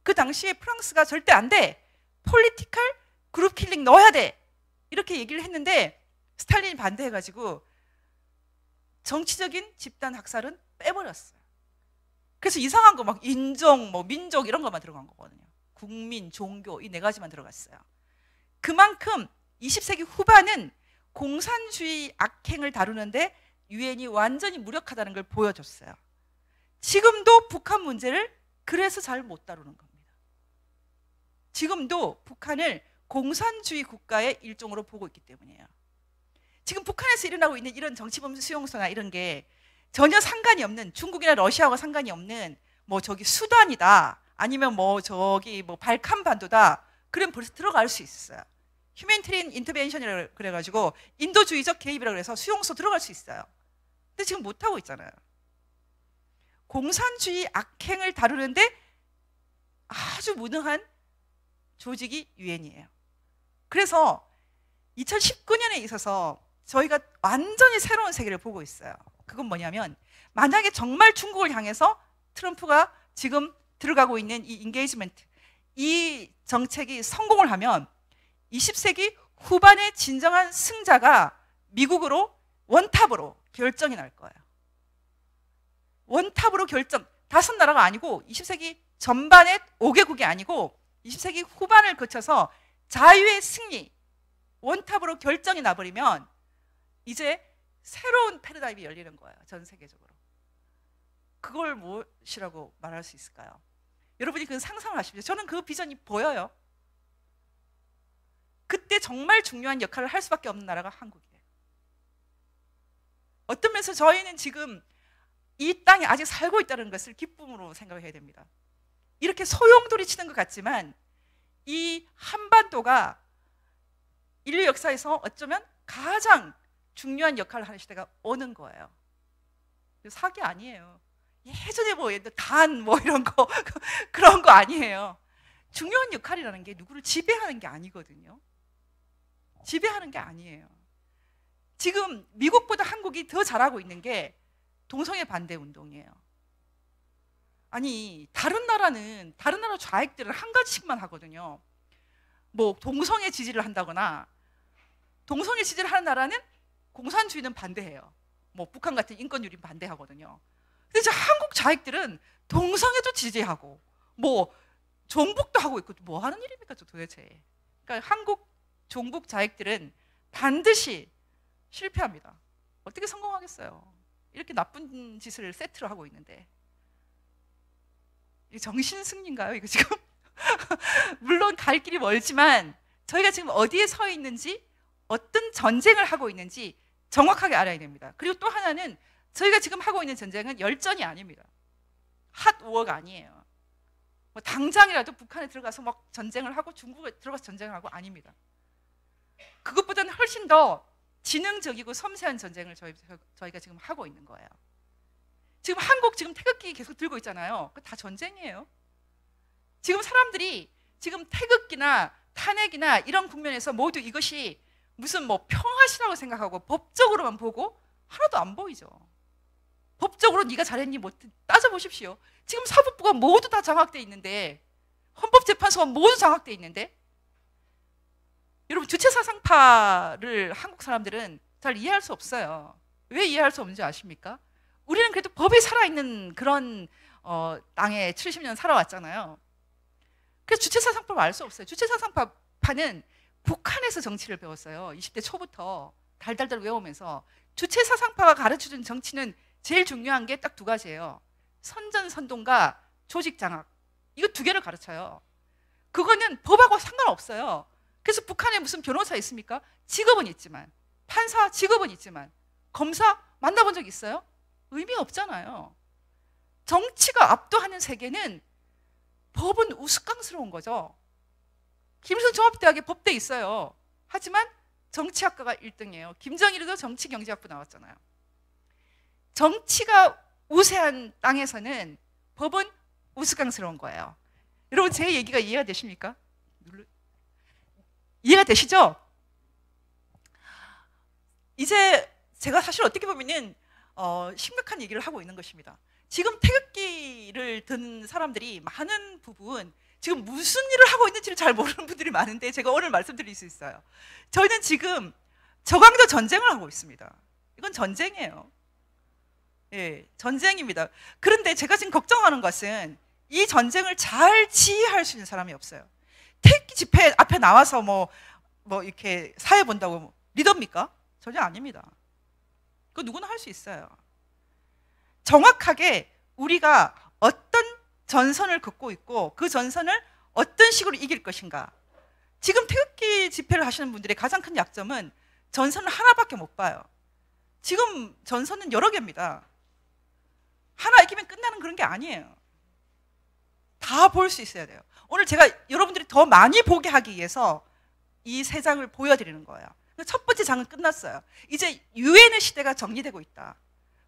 그 당시에 프랑스가 절대 안 돼. 폴리티컬 그룹 킬링 넣어야 돼. 이렇게 얘기를 했는데 스탈린이 반대해가지고 정치적인 집단 학살은 빼버렸어요. 그래서 이상한 거 막 인종, 뭐 민족 이런 것만 들어간 거거든요. 국민, 종교 이 네 가지만 들어갔어요. 그만큼 20세기 후반은 공산주의 악행을 다루는데 유엔이 완전히 무력하다는 걸 보여줬어요. 지금도 북한 문제를 그래서 잘 못 다루는 겁니다. 지금도 북한을 공산주의 국가의 일종으로 보고 있기 때문이에요. 지금 북한에서 일어나고 있는 이런 정치범 수용소나 이런 게 전혀 상관이 없는, 중국이나 러시아와 상관이 없는 뭐 저기 수단이다, 아니면 뭐 저기 뭐 발칸반도다, 그럼 벌써 들어갈 수 있어요. 휴머니테리언 인터벤션이라고 그래가지고 인도주의적 개입이라고 해서 수용소 들어갈 수 있어요. 근데 지금 못하고 있잖아요. 공산주의 악행을 다루는데 아주 무능한 조직이 유엔이에요. 그래서 2019년에 있어서 저희가 완전히 새로운 세계를 보고 있어요. 그건 뭐냐면 만약에 정말 중국을 향해서 트럼프가 지금 들어가고 있는 이 인게이지먼트, 이 정책이 성공을 하면 20세기 후반의 진정한 승자가 미국으로 원탑으로 결정이 날 거예요. 원탑으로 결정, 5나라가 아니고 20세기 전반의 5개국이 아니고 20세기 후반을 거쳐서 자유의 승리, 원탑으로 결정이 나버리면 이제 새로운 패러다임이 열리는 거예요. 전 세계적으로. 그걸 무엇이라고 말할 수 있을까요? 여러분이 그 상상을 하십시오. 저는 그 비전이 보여요. 그때 정말 중요한 역할을 할 수밖에 없는 나라가 한국이에요. 어떤 면에서 저희는 지금 이 땅에 아직 살고 있다는 것을 기쁨으로 생각해야 됩니다. 이렇게 소용돌이 치는 것 같지만 이 한반도가 인류 역사에서 어쩌면 가장 중요한 역할을 하는 시대가 오는 거예요. 사기 아니에요. 예전에 뭐 단 뭐 이런 거 그런 거 아니에요. 중요한 역할이라는 게 누구를 지배하는 게 아니거든요. 지배하는 게 아니에요. 지금 미국보다 한국이 더 잘하고 있는 게 동성애 반대 운동이에요. 아니 다른 나라 좌익들은 한 가지씩만 하거든요. 뭐 동성애 지지를 한다거나, 동성애 지지를 하는 나라는 공산주의는 반대해요. 뭐 북한 같은 인권 유린 반대하거든요. 근데 한국 좌익들은 동성애도 지지하고 뭐 종북도 하고 있고 뭐 하는 일입니까 도대체. 그러니까 한국 종북 좌익들은 반드시 실패합니다. 어떻게 성공하겠어요? 이렇게 나쁜 짓을 세트로 하고 있는데. 이게 정신 승리인가요? 이거 지금 물론 갈 길이 멀지만 저희가 지금 어디에 서 있는지, 어떤 전쟁을 하고 있는지 정확하게 알아야 됩니다. 그리고 또 하나는 저희가 지금 하고 있는 전쟁은 열전이 아닙니다. 핫워가 아니에요. 뭐 당장이라도 북한에 들어가서 막 전쟁을 하고 중국에 들어가서 전쟁을 하고 아닙니다. 그것보다는 훨씬 더 지능적이고 섬세한 전쟁을 저희가 지금 하고 있는 거예요. 지금 한국 지금 태극기 계속 들고 있잖아요. 그거 다 전쟁이에요. 지금 사람들이 지금 태극기나 탄핵이나 이런 국면에서 모두 이것이 무슨 뭐 평화시라고 생각하고 법적으로만 보고 하나도 안 보이죠. 법적으로 네가 잘했니 뭐 따져보십시오. 지금 사법부가 모두 다 장악돼 있는데, 헌법재판소가 모두 장악돼 있는데, 여러분 주체사상파를 한국 사람들은 잘 이해할 수 없어요. 왜 이해할 수 없는지 아십니까? 우리는 그래도 법이 살아있는 그런 땅에 70년 살아왔잖아요. 그래서 주체사상파를 알 수 없어요. 주체사상파는 북한에서 정치를 배웠어요. 20대 초부터 달달달 외우면서. 주체사상파가 가르쳐준 정치는 제일 중요한 게 딱 두 가지예요. 선전선동과 조직장악. 이거 두 개를 가르쳐요. 그거는 법하고 상관없어요. 그래서 북한에 무슨 변호사 있습니까? 직업은 있지만, 판사 직업은 있지만, 검사 만나본 적 있어요? 의미 없잖아요. 정치가 압도하는 세계는 법은 우스꽝스러운 거죠. 김일성 종합대학에 법대 있어요. 하지만 정치학과가 1등이에요. 김정일도 정치경제학부 나왔잖아요. 정치가 우세한 땅에서는 법은 우스꽝스러운 거예요. 여러분 제 얘기가 이해가 되십니까? 이해가 되시죠? 이제 제가 사실 어떻게 보면은 심각한 얘기를 하고 있는 것입니다. 지금 태극기를 든 사람들이 많은 부분 지금 무슨 일을 하고 있는지를 잘 모르는 분들이 많은데 제가 오늘 말씀드릴 수 있어요. 저희는 지금 저강도 전쟁을 하고 있습니다. 이건 전쟁이에요. 예, 전쟁입니다. 그런데 제가 지금 걱정하는 것은 이 전쟁을 잘 지휘할 수 있는 사람이 없어요. 태극기 집회 앞에 나와서 뭐 이렇게 사회 본다고 리더입니까? 전혀 아닙니다. 그거 누구나 할 수 있어요. 정확하게 우리가 어떤 전선을 긋고 있고 그 전선을 어떤 식으로 이길 것인가. 지금 태극기 집회를 하시는 분들의 가장 큰 약점은 전선을 하나밖에 못 봐요. 지금 전선은 여러 개입니다. 하나 이기면 끝나는 그런 게 아니에요. 다 볼 수 있어야 돼요. 오늘 제가 여러분들이 더 많이 보게 하기 위해서 이 세 장을 보여드리는 거예요. 첫 번째 장은 끝났어요. 이제 유엔의 시대가 정리되고 있다.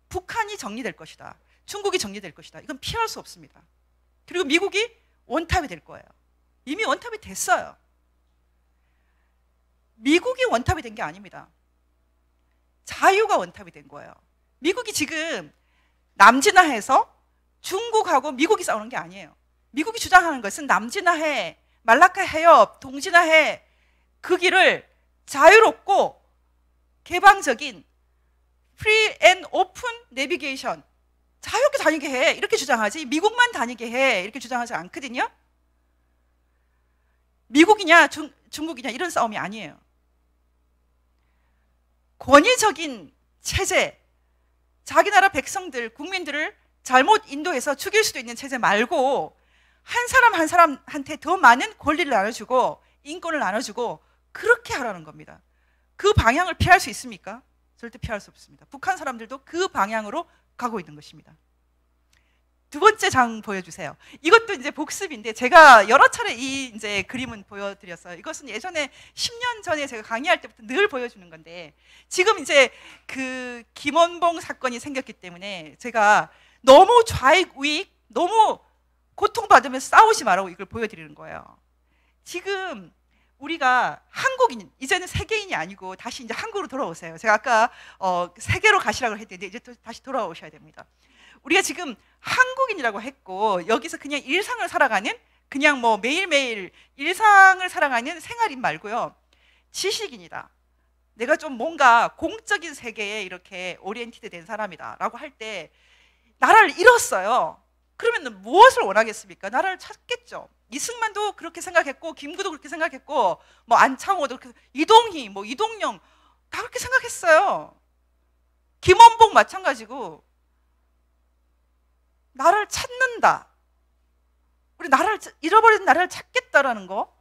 북한이 정리될 것이다. 중국이 정리될 것이다. 이건 피할 수 없습니다. 그리고 미국이 원탑이 될 거예요. 이미 원탑이 됐어요. 미국이 원탑이 된 게 아닙니다. 자유가 원탑이 된 거예요. 미국이 지금 남진아해에서 중국하고 미국이 싸우는 게 아니에요. 미국이 주장하는 것은 남진아해, 말라카 해협, 동진아해 그 길을 자유롭고 개방적인 free and open navigation, 자유롭게 다니게 해 이렇게 주장하지 미국만 다니게 해 이렇게 주장하지 않거든요. 미국이냐 중국이냐 이런 싸움이 아니에요. 권위적인 체제, 자기 나라 백성들, 국민들을 잘못 인도해서 죽일 수도 있는 체제 말고 한 사람 한 사람한테 더 많은 권리를 나눠주고 인권을 나눠주고 그렇게 하라는 겁니다. 그 방향을 피할 수 있습니까? 절대 피할 수 없습니다. 북한 사람들도 그 방향으로 가고 있는 것입니다. 두 번째 장 보여주세요. 이것도 이제 복습인데 제가 여러 차례 이 이제 그림은 보여드렸어요. 이것은 예전에 10년 전에 제가 강의할 때부터 늘 보여주는 건데 지금 이제 그 김원봉 사건이 생겼기 때문에 제가 너무 좌익 우익 너무 고통받으면서 싸우지 말라고 이걸 보여드리는 거예요. 지금 우리가 한국인, 이제는 세계인이 아니고 다시 이제 한국으로 돌아오세요. 제가 아까 세계로 가시라고 했는데 이제 또 다시 돌아오셔야 됩니다. 우리가 지금 한국인이라고 했고 여기서 그냥 일상을 살아가는 그냥 뭐 매일매일 일상을 살아가는 생활인 말고요. 지식인이다. 내가 좀 뭔가 공적인 세계에 이렇게 오리엔티드 된 사람이다 라고 할 때 나라를 잃었어요. 그러면 무엇을 원하겠습니까? 나라를 찾겠죠. 이승만도 그렇게 생각했고 김구도 그렇게 생각했고 뭐 안창호도 그렇게 이동희 뭐 이동영 다 그렇게 생각했어요. 김원봉 마찬가지고 나라를 찾는다. 우리 나라를 잃어버린 나라를 찾겠다라는 거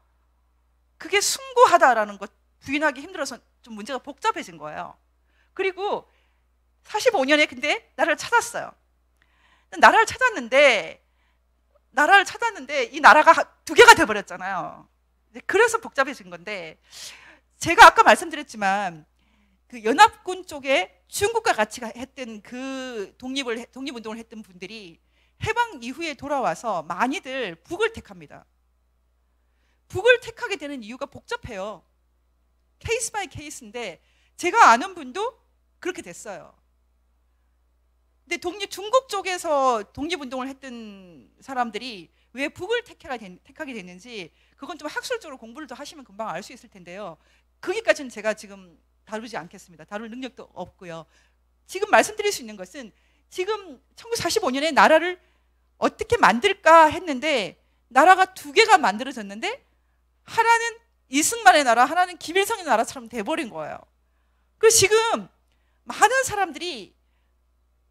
그게 숭고하다라는 거 부인하기 힘들어서 좀 문제가 복잡해진 거예요. 그리고 45년에 근데 나라를 찾았어요. 나라를 찾았는데 이 나라가 두 개가 돼버렸잖아요. 그래서 복잡해진 건데 제가 아까 말씀드렸지만 그 연합군 쪽에 중국과 같이 했던 그 독립운동을 했던 분들이 해방 이후에 돌아와서 많이들 북을 택합니다. 북을 택하게 되는 이유가 복잡해요. 케이스 바이 케이스인데 제가 아는 분도 그렇게 됐어요. 근데 중국 쪽에서 독립운동을 했던 사람들이 왜 북을 택하게 됐는지 그건 좀 학술적으로 공부를 더 하시면 금방 알 수 있을 텐데요. 거기까지는 제가 지금 다루지 않겠습니다. 다룰 능력도 없고요. 지금 말씀드릴 수 있는 것은 지금 1945년에 나라를 어떻게 만들까 했는데 나라가 두 개가 만들어졌는데 하나는 이승만의 나라, 하나는 김일성의 나라처럼 돼버린 거예요. 그래서 지금 많은 사람들이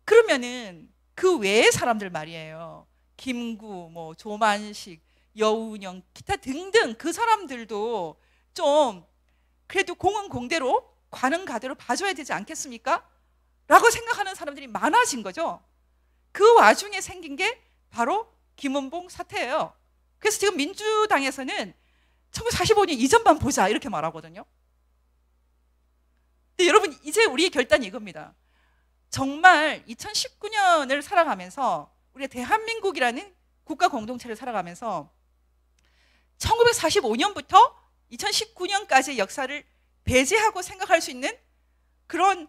그러면은 그 외의 사람들 말이에요. 김구, 뭐 조만식, 여운형, 기타 등등 그 사람들도 좀 그래도 공은 공대로 관은 가대로 봐줘야 되지 않겠습니까? 라고 생각하는 사람들이 많아진 거죠. 그 와중에 생긴 게 바로 김원봉 사태예요. 그래서 지금 민주당에서는 1945년 이전만 보자 이렇게 말하거든요. 이제 우리의 결단이 이겁니다. 정말 2019년을 살아가면서 우리가 대한민국이라는 국가 공동체를 살아가면서 1945년부터 2019년까지의 역사를 배제하고 생각할 수 있는 그런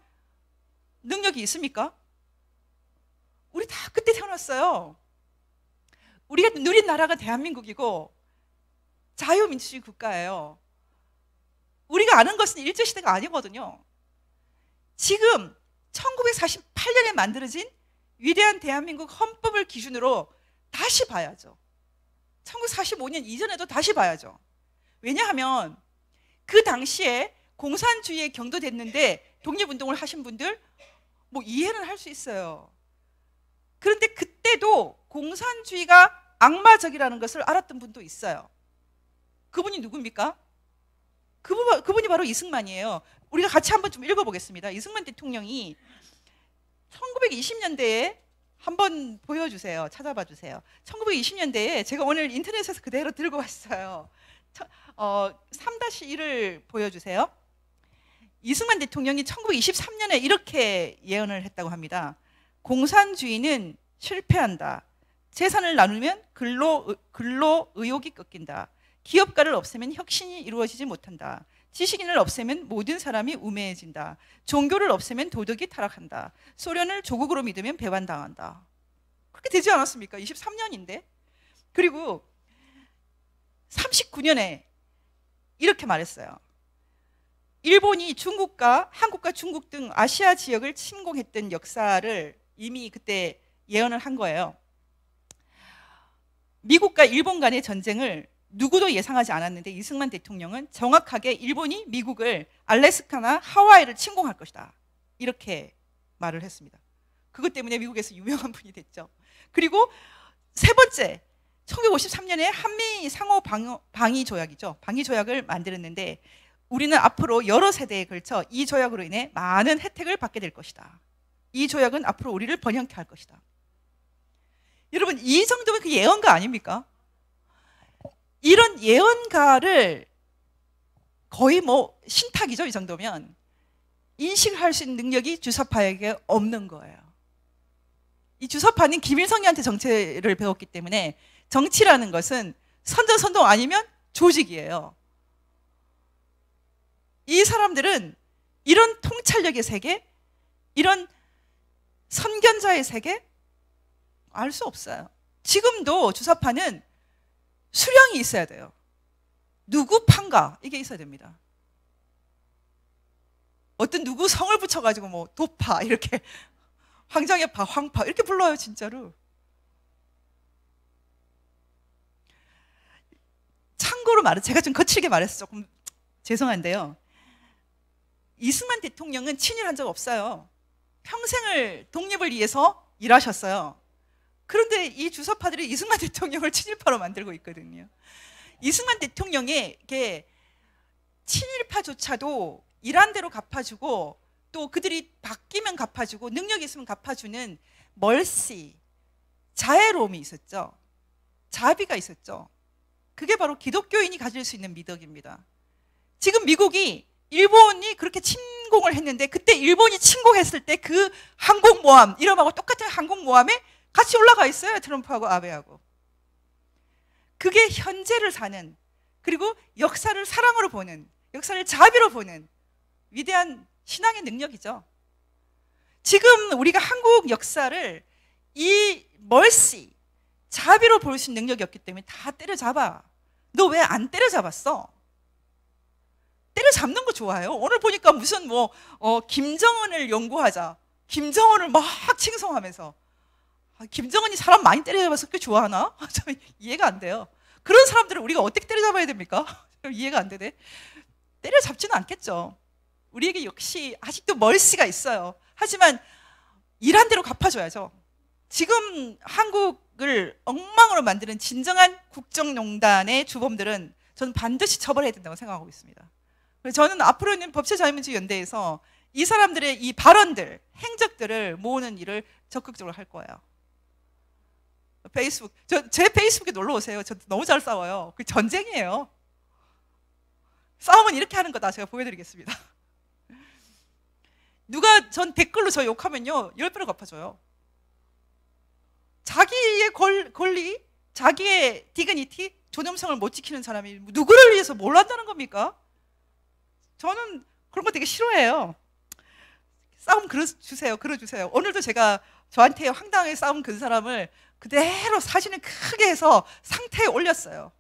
능력이 있습니까? 우리 다 그때 태어났어요. 우리가 누린 나라가 대한민국이고 자유민주주의 국가예요. 우리가 아는 것은 일제시대가 아니거든요. 지금 1948년에 만들어진 위대한 대한민국 헌법을 기준으로 다시 봐야죠. 1945년 이전에도 다시 봐야죠. 왜냐하면 그 당시에 공산주의에 경도됐는데 독립운동을 하신 분들 뭐 이해는 할 수 있어요. 그런데 그때도 공산주의가 악마적이라는 것을 알았던 분도 있어요. 그분이 누굽니까? 그분이 바로 이승만이에요. 우리가 같이 한번 좀 읽어보겠습니다. 이승만 대통령이 1920년대에 한번 보여주세요. 찾아봐 주세요. 1920년대에 제가 오늘 인터넷에서 그대로 들고 왔어요. 3-1을 보여주세요. 이승만 대통령이 1923년에 이렇게 예언을 했다고 합니다. 공산주의는 실패한다. 재산을 나누면 근로 의욕이 꺾인다. 기업가를 없애면 혁신이 이루어지지 못한다. 지식인을 없애면 모든 사람이 우매해진다. 종교를 없애면 도덕이 타락한다. 소련을 조국으로 믿으면 배반당한다. 그렇게 되지 않았습니까? 23년인데. 그리고 39년에 이렇게 말했어요. 일본이 중국과 한국과 중국 등 아시아 지역을 침공했던 역사를 이미 그때 예언을 한 거예요. 미국과 일본 간의 전쟁을 누구도 예상하지 않았는데 이승만 대통령은 정확하게 일본이 미국을 알래스카나 하와이를 침공할 것이다. 이렇게 말을 했습니다. 그것 때문에 미국에서 유명한 분이 됐죠. 그리고 세 번째, 1953년에 한미 상호 방위 조약이죠. 방위 조약을 만들었는데 우리는 앞으로 여러 세대에 걸쳐 이 조약으로 인해 많은 혜택을 받게 될 것이다. 이 조약은 앞으로 우리를 번영케 할 것이다. 여러분, 이 정도면 그 예언가 아닙니까? 이런 예언가를 거의 뭐 신탁이죠. 이 정도면 인식할 수 있는 능력이 주사파에게 없는 거예요. 이 주사파는 김일성이한테 정치를 배웠기 때문에 정치라는 것은 선전선동 아니면 조직이에요. 이 사람들은 이런 통찰력의 세계, 이런 선견자의 세계 알 수 없어요. 지금도 주사파는 수령이 있어야 돼요. 누구 판가 이게 있어야 됩니다. 어떤 누구 성을 붙여가지고 뭐 도파 이렇게 황정의 파, 황파 이렇게 불러요. 진짜로. 참고로 말해, 제가 좀 거칠게 말해서 조금 죄송한데요. 이승만 대통령은 친일한 적 없어요. 평생을 독립을 위해서 일하셨어요. 그런데 이 주사파들이 이승만 대통령을 친일파로 만들고 있거든요. 이승만 대통령에게 친일파조차도 일한 대로 갚아주고 또 그들이 바뀌면 갚아주고 능력이 있으면 갚아주는 멀시, 자애로움이 있었죠. 자비가 있었죠. 그게 바로 기독교인이 가질 수 있는 미덕입니다. 지금 미국이 일본이 그렇게 침공을 했는데 그때 일본이 침공했을 때 그 항공모함, 이름하고 똑같은 항공모함에 같이 올라가 있어요. 트럼프하고 아베하고. 그게 현재를 사는, 그리고 역사를 사랑으로 보는, 역사를 자비로 보는 위대한 신앙의 능력이죠. 지금 우리가 한국 역사를 이 멀시, 자비로 볼 수 있는 능력이 없기 때문에 다 때려잡아. 너 왜 안 때려잡았어? 때려잡는 거 좋아해요. 오늘 보니까 무슨 김정은을 연구하자. 김정은을 막 칭송하면서. 김정은이 사람 많이 때려잡아서 그렇게 좋아하나? 저 이해가 안 돼요. 그런 사람들을 우리가 어떻게 때려잡아야 됩니까? 이해가 안 되네. 때려잡지는 않겠죠. 우리에게 역시 아직도 멀씨가 있어요. 하지만 일한 대로 갚아줘야죠. 지금 한국을 엉망으로 만드는 진정한 국정농단의 주범들은 저는 반드시 처벌해야 된다고 생각하고 있습니다. 그래서 저는 앞으로 있는 법치자유민주연대에서 이 사람들의 이 발언들, 행적들을 모으는 일을 적극적으로 할 거예요. 페이스북, 제 페이스북에 놀러 오세요. 저 너무 잘 싸워요. 그 전쟁이에요. 싸움은 이렇게 하는 거다. 제가 보여드리겠습니다. 누가 전 댓글로 저 욕하면요 10배로 갚아줘요. 자기의 권리, 자기의 디그니티, 존엄성을 못 지키는 사람이 누구를 위해서 뭘 한다는 겁니까? 저는 그런 거 되게 싫어해요. 싸움 걸어주세요. 오늘도 제가 저한테 황당하게 싸움 건 사람을 그대로 사진을 크게 해서 상태에 올렸어요.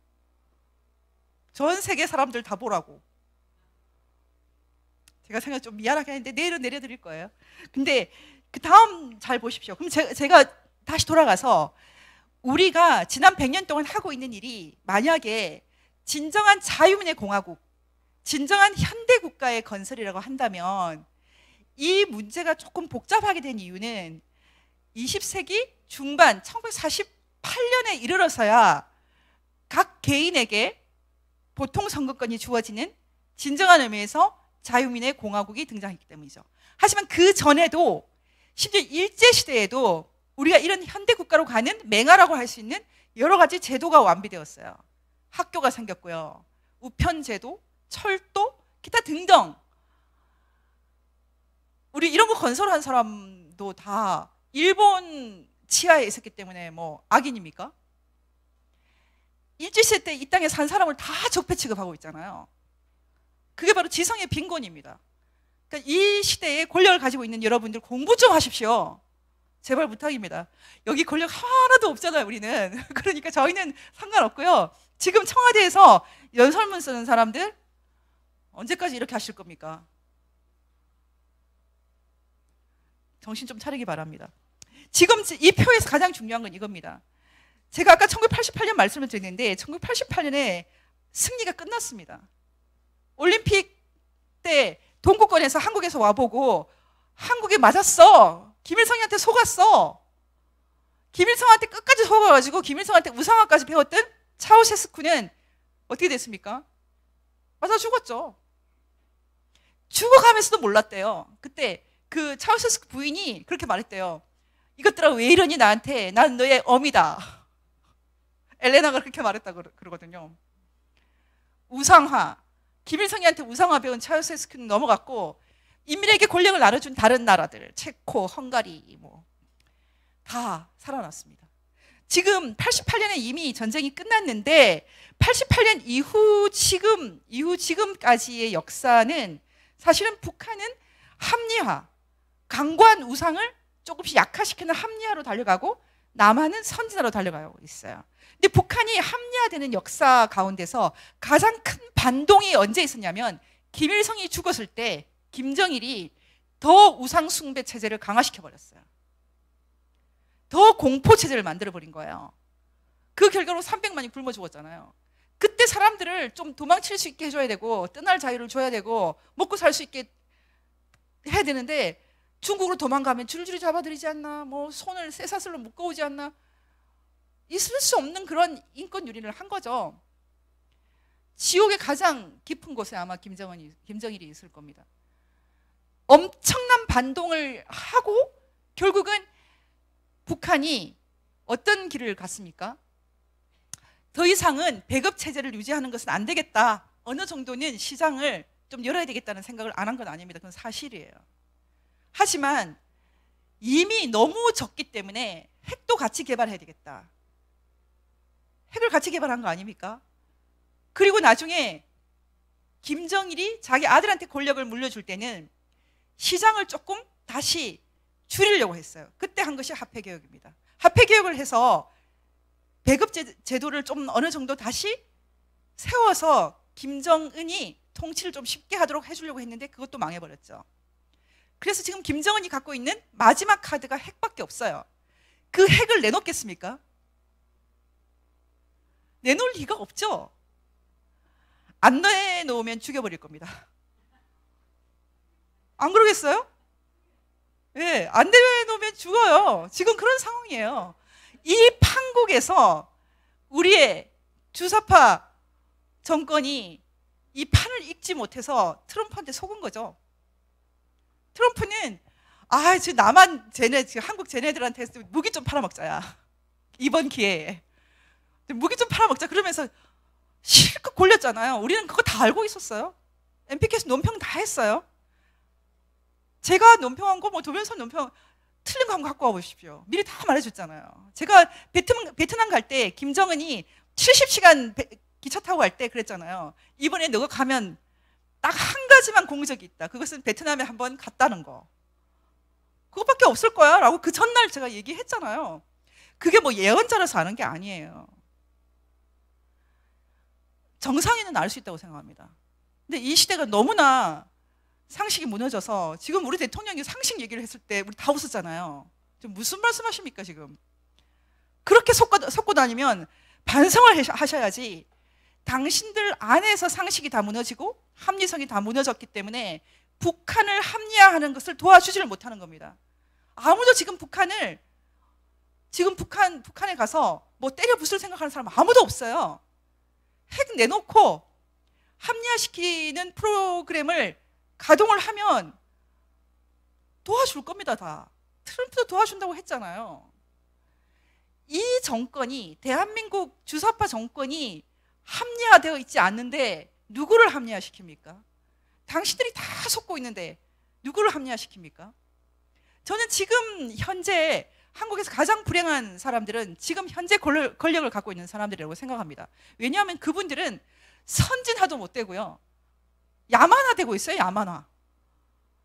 전 세계 사람들 다 보라고. 제가 생각 좀 미안하게 했는데 내일은 내려드릴 거예요. 근데 그 다음 잘 보십시오. 그럼 제가 다시 돌아가서 우리가 지난 100년 동안 하고 있는 일이 만약에 진정한 자유민의 공화국, 진정한 현대 국가의 건설이라고 한다면 이 문제가 조금 복잡하게 된 이유는 20세기 중반 1948년에 이르러서야 각 개인에게 보통 선거권이 주어지는 진정한 의미에서 자유민의 공화국이 등장했기 때문이죠. 하지만 그 전에도 심지어 일제시대에도 우리가 이런 현대 국가로 가는 맹아라고 할 수 있는 여러 가지 제도가 완비되었어요. 학교가 생겼고요. 우편제도, 철도, 기타 등등. 우리 이런 거 건설한 사람도 다 일본 치하에 있었기 때문에 뭐 악인입니까? 일제시대 때 이 땅에 산 사람을 다 적폐 취급하고 있잖아요. 그게 바로 지성의 빈곤입니다. 그러니까 이 시대에 권력을 가지고 있는 여러분들 공부 좀 하십시오. 제발 부탁입니다. 여기 권력 하나도 없잖아요, 우리는. 그러니까 저희는 상관없고요. 지금 청와대에서 연설문 쓰는 사람들 언제까지 이렇게 하실 겁니까? 정신 좀 차리기 바랍니다. 지금 이 표에서 가장 중요한 건 이겁니다. 제가 아까 1988년 말씀을 드렸는데 1988년에 승리가 끝났습니다. 올림픽 때 동구권에서 한국에서 와보고 한국에 맞았어. 김일성한테 속았어. 김일성한테 끝까지 속아가지고 김일성한테 우상화까지 배웠던 차우셰스쿠는 어떻게 됐습니까? 맞아 죽었죠. 죽어가면서도 몰랐대요. 그때 그 차우셰스쿠 부인이 그렇게 말했대요. 이것들아 왜 이러니 나한테. 난 너의 어미다. 엘레나가 그렇게 말했다 그러거든요. 우상화. 김일성이한테 우상화 배운 차우셰스쿠는 넘어갔고 인민에게 권력을 나눠준 다른 나라들, 체코, 헝가리 뭐 다 살아났습니다. 지금 88년에 이미 전쟁이 끝났는데 88년 이후 지금까지의 역사는 사실은 북한은 합리화, 강고한 우상을 조금씩 약화시키는 합리화로 달려가고 남한은 선진화로 달려가고 있어요. 근데 북한이 합리화되는 역사 가운데서 가장 큰 반동이 언제 있었냐면 김일성이 죽었을 때 김정일이 더 우상 숭배 체제를 강화시켜버렸어요. 더 공포 체제를 만들어버린 거예요. 그 결과로 300만이 굶어 죽었잖아요. 그때 사람들을 좀 도망칠 수 있게 해줘야 되고 떠날 자유를 줘야 되고 먹고 살 수 있게 해야 되는데 중국으로 도망가면 줄줄이 잡아들이지 않나, 뭐 손을 쇠사슬로 묶어오지 않나, 있을 수 없는 그런 인권 유린을 한 거죠. 지옥의 가장 깊은 곳에 아마 김정일이 있을 겁니다. 엄청난 반동을 하고 결국은 북한이 어떤 길을 갔습니까? 더 이상은 배급 체제를 유지하는 것은 안 되겠다. 어느 정도는 시장을 좀 열어야 되겠다는 생각을 안 한 건 아닙니다. 그건 사실이에요. 하지만 이미 너무 적기 때문에 핵도 같이 개발해야 되겠다. 핵을 같이 개발한 거 아닙니까? 그리고 나중에 김정일이 자기 아들한테 권력을 물려줄 때는 시장을 조금 다시 줄이려고 했어요. 그때 한 것이 화폐개혁입니다. 화폐개혁을 해서 배급 제도를 좀 어느 정도 다시 세워서 김정은이 통치를 좀 쉽게 하도록 해주려고 했는데 그것도 망해버렸죠. 그래서 지금 김정은이 갖고 있는 마지막 카드가 핵밖에 없어요. 그 핵을 내놓겠습니까? 내놓을 리가 없죠. 안 내놓으면 죽여버릴 겁니다. 안 그러겠어요? 예, 안 내놓으면 죽어요. 지금 그런 상황이에요. 이 판국에서 우리의 주사파 정권이 이 판을 읽지 못해서 트럼프한테 속은 거죠. 트럼프는 지금 남한 지금 한국 쟤네들한테 무기 좀 팔아먹자야. 이번 기회에 무기 좀 팔아먹자 그러면서 실컷 골렸잖아요. 우리는 그거 다 알고 있었어요. MPK에서 논평 다 했어요. 제가 논평한 거, 뭐 도면서 논평 틀린 거 한번 갖고 와 보십시오. 미리 다 말해줬잖아요. 제가 베트남 갈 때 김정은이 70시간 기차 타고 갈 때 그랬잖아요. 이번에 너가 가면 딱 한 가지만 공적이 있다. 그것은 베트남에 한번 갔다는 거. 그것밖에 없을 거야 라고 그 전날 제가 얘기했잖아요. 그게 뭐 예언자라서 아는 게 아니에요. 정상인은 알 수 있다고 생각합니다. 근데 이 시대가 너무나 상식이 무너져서 지금 우리 대통령이 상식 얘기를 했을 때 우리 다 웃었잖아요. 지금 무슨 말씀하십니까 지금? 그렇게 속고 다니면 반성을 하셔야지. 당신들 안에서 상식이 다 무너지고 합리성이 다 무너졌기 때문에 북한을 합리화하는 것을 도와주지를 못하는 겁니다. 아무도 지금 북한에 가서 뭐 때려 부술 생각하는 사람 아무도 없어요. 핵 내놓고 합리화시키는 프로그램을 가동을 하면 도와줄 겁니다. 다. 트럼프도 도와준다고 했잖아요. 이 정권이, 대한민국 주사파 정권이 합리화되어 있지 않는데 누구를 합리화시킵니까? 당신들이 다 속고 있는데 누구를 합리화시킵니까? 저는 지금 현재 한국에서 가장 불행한 사람들은 지금 현재 권력을 갖고 있는 사람들이라고 생각합니다. 왜냐하면 그분들은 선진화도 못 되고요. 야만화되고 있어요. 야만화.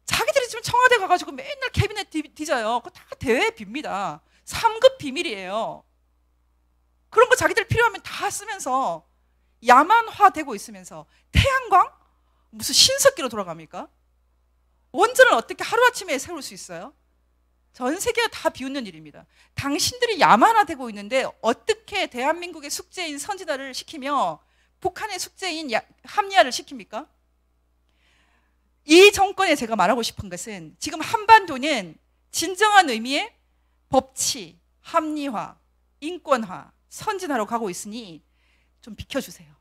자기들이 지금 청와대 가가지고 맨날 캐비넷 뒤져요. 그거 다 대외 빕니다. 3급 비밀이에요. 그런 거 자기들 필요하면 다 쓰면서 야만화되고 있으면서 태양광? 무슨 신석기로 돌아갑니까? 원전을 어떻게 하루아침에 세울 수 있어요? 전 세계가 다 비웃는 일입니다. 당신들이 야만화되고 있는데 어떻게 대한민국의 숙제인 선진화를 시키며 북한의 숙제인 합리화를 시킵니까? 이 정권에 제가 말하고 싶은 것은 지금 한반도는 진정한 의미의 법치, 합리화, 인권화, 선진화로 가고 있으니 좀 비켜주세요.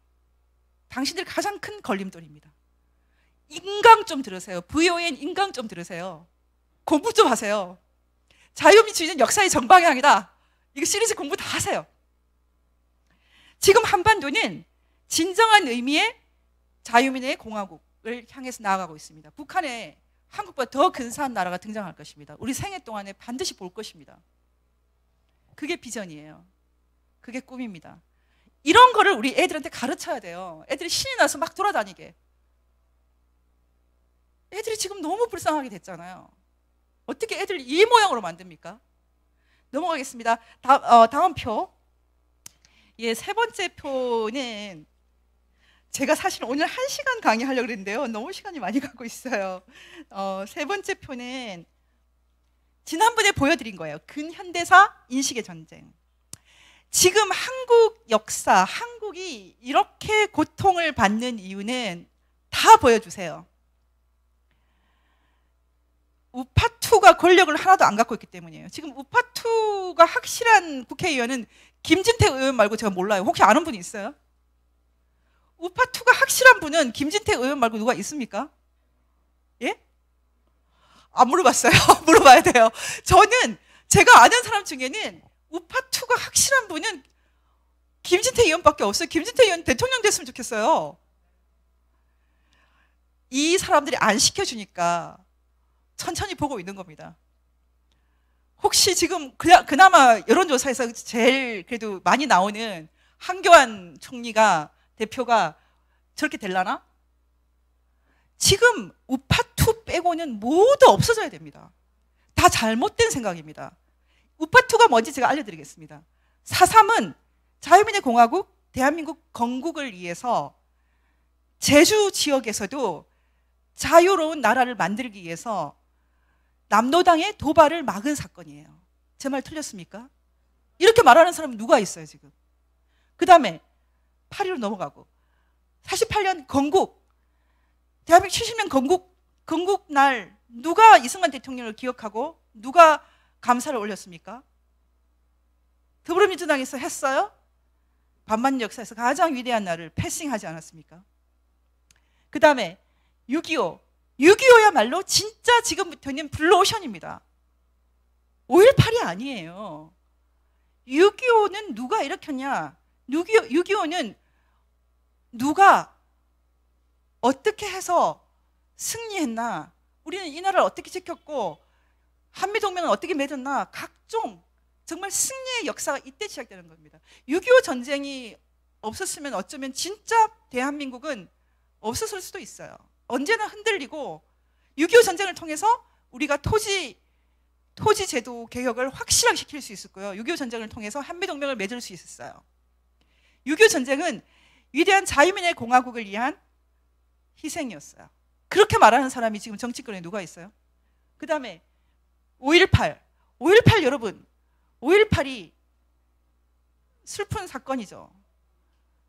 당신들 가장 큰 걸림돌입니다. 인강 좀 들으세요. VON 인강 좀 들으세요. 공부 좀 하세요. 자유민주주의는 역사의 정방향이다. 이거 시리즈 공부 다 하세요. 지금 한반도는 진정한 의미의 자유민의 공화국을 향해서 나아가고 있습니다. 북한에 한국보다 더 근사한 나라가 등장할 것입니다. 우리 생애 동안에 반드시 볼 것입니다. 그게 비전이에요. 그게 꿈입니다. 이런 거를 우리 애들한테 가르쳐야 돼요. 애들이 신이 나서 막 돌아다니게. 애들이 지금 너무 불쌍하게 됐잖아요. 어떻게 애들 이 모양으로 만듭니까? 넘어가겠습니다. 다음 표. 예, 세 번째 표는 제가 사실 오늘 1시간 강의하려고 그랬는데요. 너무 시간이 많이 가고 있어요. 세 번째 표는 지난번에 보여드린 거예요. 근현대사 인식의 전쟁. 지금 한국 역사, 한국이 이렇게 고통을 받는 이유는 다 보여주세요. 우파투가 권력을 하나도 안 갖고 있기 때문이에요. 지금 우파투가 확실한 국회의원은 김진태 의원 말고 제가 몰라요. 혹시 아는 분이 있어요? 우파투가 확실한 분은 김진태 의원 말고 누가 있습니까? 예? 안 물어봤어요. 물어봐야 돼요. 저는 제가 아는 사람 중에는 우파투가 확실한 분은 김진태 의원밖에 없어요. 김진태 의원 대통령 됐으면 좋겠어요. 이 사람들이 안 시켜주니까 천천히 보고 있는 겁니다. 혹시 지금 그나마 여론조사에서 제일 그래도 많이 나오는 한교안 총리가 대표가 저렇게 될라나? 지금 우파투 빼고는 모두 없어져야 됩니다. 다 잘못된 생각입니다. 우파투가 뭔지 제가 알려드리겠습니다. 4.3은 자유민의 공화국, 대한민국 건국을 위해서 제주 지역에서도 자유로운 나라를 만들기 위해서 남로당의 도발을 막은 사건이에요. 제 말 틀렸습니까? 이렇게 말하는 사람은 누가 있어요 지금? 그 다음에 8.15 넘어가고 48년 건국, 대한민국 70년 건국 날 누가 이승만 대통령을 기억하고 누가 감사를 올렸습니까? 더불어민주당에서 했어요? 반만 역사에서 가장 위대한 날을 패싱하지 않았습니까? 그 다음에 6.25야말로 진짜 지금부터는 블루오션입니다. 5.18이 아니에요. 6.25는 누가 일으켰냐? 6.25는 누가 어떻게 해서 승리했나? 우리는 이 나라를 어떻게 지켰고 한미동맹을 어떻게 맺었나 각종 정말 승리의 역사가 이때 시작되는 겁니다. 6.25 전쟁이 없었으면 어쩌면 진짜 대한민국은 없었을 수도 있어요. 언제나 흔들리고 6.25 전쟁을 통해서 우리가 토지 제도 개혁을 확실하게 시킬 수 있었고요. 6.25 전쟁을 통해서 한미동맹을 맺을 수 있었어요. 6.25 전쟁은 위대한 자유민의 공화국을 위한 희생이었어요. 그렇게 말하는 사람이 지금 정치권에 누가 있어요? 그 다음에 5.18 여러분, 5.18이 슬픈 사건이죠.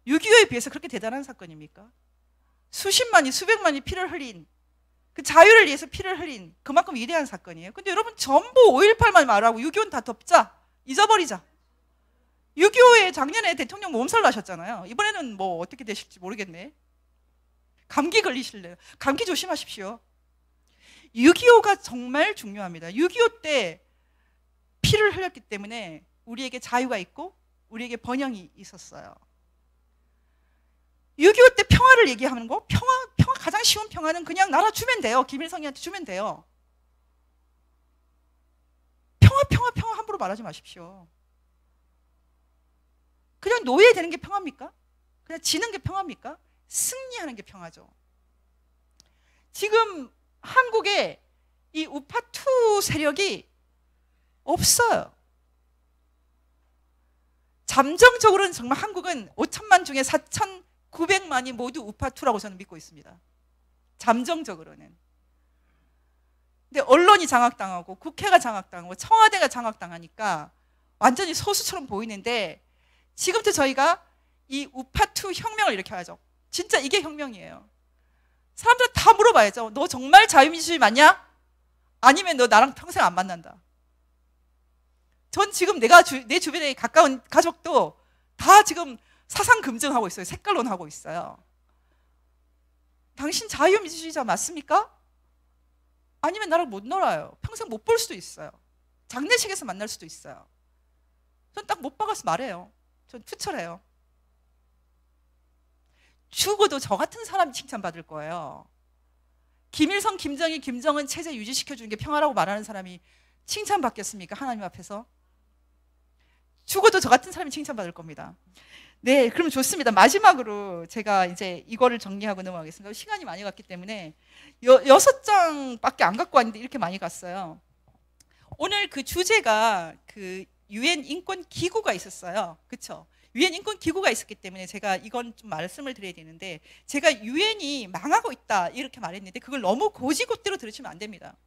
6.25에 비해서 그렇게 대단한 사건입니까? 수십만이 수백만이 피를 흘린 그 자유를 위해서 피를 흘린 그만큼 위대한 사건이에요. 근데 여러분 전부 5.18만 말하고 6.25는 다 덮자, 잊어버리자. 6.25에 작년에 대통령 몸살 나셨잖아요. 이번에는 뭐 어떻게 되실지 모르겠네. 감기 걸리실래요? 감기 조심하십시오. 6.25가 정말 중요합니다. 6.25 때 피를 흘렸기 때문에 우리에게 자유가 있고 우리에게 번영이 있었어요. 6.25 때 평화를 얘기하는 거, 평화 가장 쉬운 평화는 그냥 나라 주면 돼요. 김일성이한테 주면 돼요. 평화 함부로 말하지 마십시오. 그냥 노예되는 게 평화입니까? 그냥 지는 게 평화입니까? 승리하는 게 평화죠. 지금 한국에 이 우파투 세력이 없어요. 잠정적으로는 정말 한국은 5천만 중에 4,900만이 모두 우파투라고 저는 믿고 있습니다. 잠정적으로는. 근데 언론이 장악당하고 국회가 장악당하고 청와대가 장악당하니까 완전히 소수처럼 보이는데 지금부터 저희가 이 우파투 혁명을 일으켜야죠. 진짜 이게 혁명이에요. 사람들 다 물어봐야죠. 너 정말 자유민주주의 맞냐? 아니면 너 나랑 평생 안 만난다. 전 지금 내 주변에 가까운 가족도 다 지금 사상 금증하고 있어요. 색깔론 하고 있어요. 당신 자유민주주의자 맞습니까? 아니면 나랑 못 놀아요. 평생 못 볼 수도 있어요. 장례식에서 만날 수도 있어요. 전 딱 못 박아서 말해요. 전 투철해요. 죽어도 저 같은 사람이 칭찬받을 거예요. 김일성, 김정일, 김정은 체제 유지시켜주는 게 평화라고 말하는 사람이 칭찬받겠습니까? 하나님 앞에서. 죽어도 저 같은 사람이 칭찬받을 겁니다. 네, 그럼 좋습니다. 마지막으로 제가 이제 이거를 정리하고 넘어가겠습니다. 시간이 많이 갔기 때문에 6장밖에 안 갖고 왔는데 이렇게 많이 갔어요. 오늘 그 주제가 그 UN 인권 기구가 있었어요. 그렇죠? UN 인권 기구가 있었기 때문에 제가 이건 좀 말씀을 드려야 되는데, 제가 UN이 망하고 있다 이렇게 말했는데 그걸 너무 고지고대로 들으시면 안 됩니다.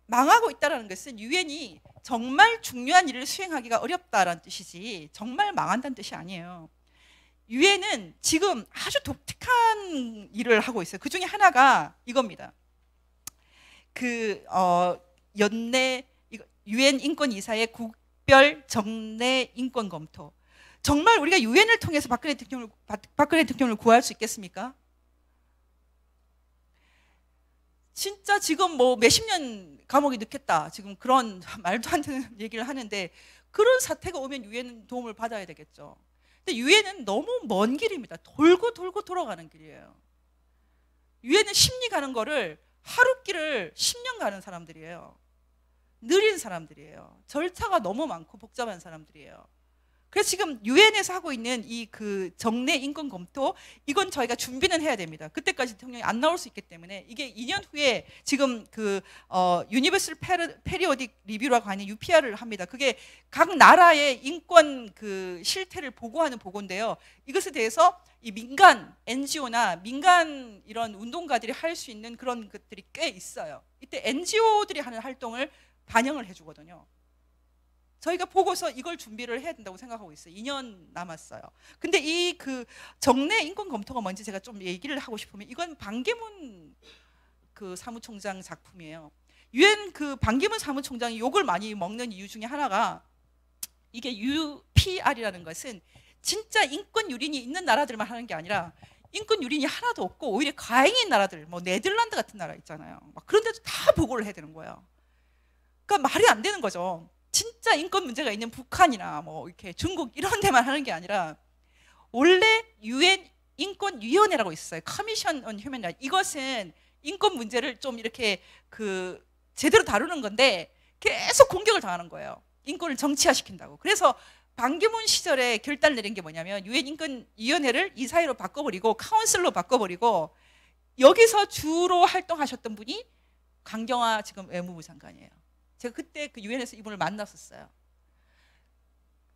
망하고 있다는 것은 UN이 정말 중요한 일을 수행하기가 어렵다라는 뜻이지 정말 망한다는 뜻이 아니에요. UN은 지금 아주 독특한 일을 하고 있어요. 그 중에 하나가 이겁니다. 연내 UN 인권 이사의 국별 정례 인권 검토. 정말 우리가 UN을 통해서 박근혜 대통령을 구할 수 있겠습니까? 진짜 지금 뭐 몇십 년 감옥에 넣겠다, 지금 그런 말도 안 되는 얘기를 하는데, 그런 사태가 오면 유엔은 도움을 받아야 되겠죠. 근데 유엔은 너무 먼 길입니다. 돌고 돌아가는 길이에요. 유엔은 심리 가는 거를 하루 길을 10년 가는 사람들이에요. 느린 사람들이에요. 절차가 너무 많고 복잡한 사람들이에요. 그래서 지금 유엔에서 하고 있는 이 그 정례 인권 검토, 이건 저희가 준비는 해야 됩니다. 그때까지 대통령이 안 나올 수 있기 때문에 이게 2년 후에 지금 유니버설 페리오딕 리뷰라고 하는 UPR을 합니다. 그게 각 나라의 인권 그 실태를 보고하는 보고인데요. 이것에 대해서 이 민간 NGO나 민간 이런 운동가들이 할 수 있는 그런 것들이 꽤 있어요. 이때 NGO들이 하는 활동을 반영을 해주거든요. 저희가 보고서 이걸 준비를 해야 된다고 생각하고 있어요. 2년 남았어요. 근데 이 그 정례 인권 검토가 뭔지 제가 좀 얘기를 하고 싶으면, 이건 반기문 그 사무총장 작품이에요. 유엔 그 반기문 사무총장이 욕을 많이 먹는 이유 중에 하나가, 이게 UPR이라는 것은 진짜 인권 유린이 있는 나라들만 하는 게 아니라 인권 유린이 하나도 없고 오히려 과잉인 나라들, 뭐 네덜란드 같은 나라 있잖아요. 막 그런 데도 다 보고를 해야 되는 거예요. 그러니까 말이 안 되는 거죠. 진짜 인권 문제가 있는 북한이나 뭐 이렇게 중국 이런 데만 하는 게 아니라, 원래 UN 인권위원회라고 있어요. 커미션 온 휴먼 라이트. 이것은 인권 문제를 좀 이렇게 그 제대로 다루는 건데 계속 공격을 당하는 거예요. 인권을 정치화시킨다고. 그래서 반기문 시절에 결단을 내린 게 뭐냐면 유엔 인권위원회를 이사회로 바꿔버리고 카운슬로 바꿔버리고 여기서 주로 활동하셨던 분이 강경화 지금 외무부 장관이에요. 제가 그때 그 유엔에서 이분을 만났었어요.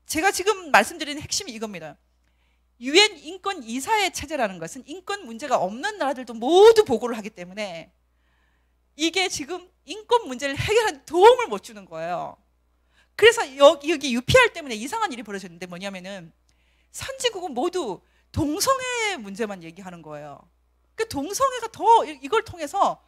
제가 지금 말씀드리는 핵심이 이겁니다. 유엔 인권 이사회 체제라는 것은 인권 문제가 없는 나라들도 모두 보고를 하기 때문에 이게 지금 인권 문제를 해결하는 도움을 못 주는 거예요. 그래서 여기 UPR 때문에 이상한 일이 벌어졌는데 뭐냐면은 선진국은 모두 동성애 문제만 얘기하는 거예요. 그 동성애가 더 이걸 통해서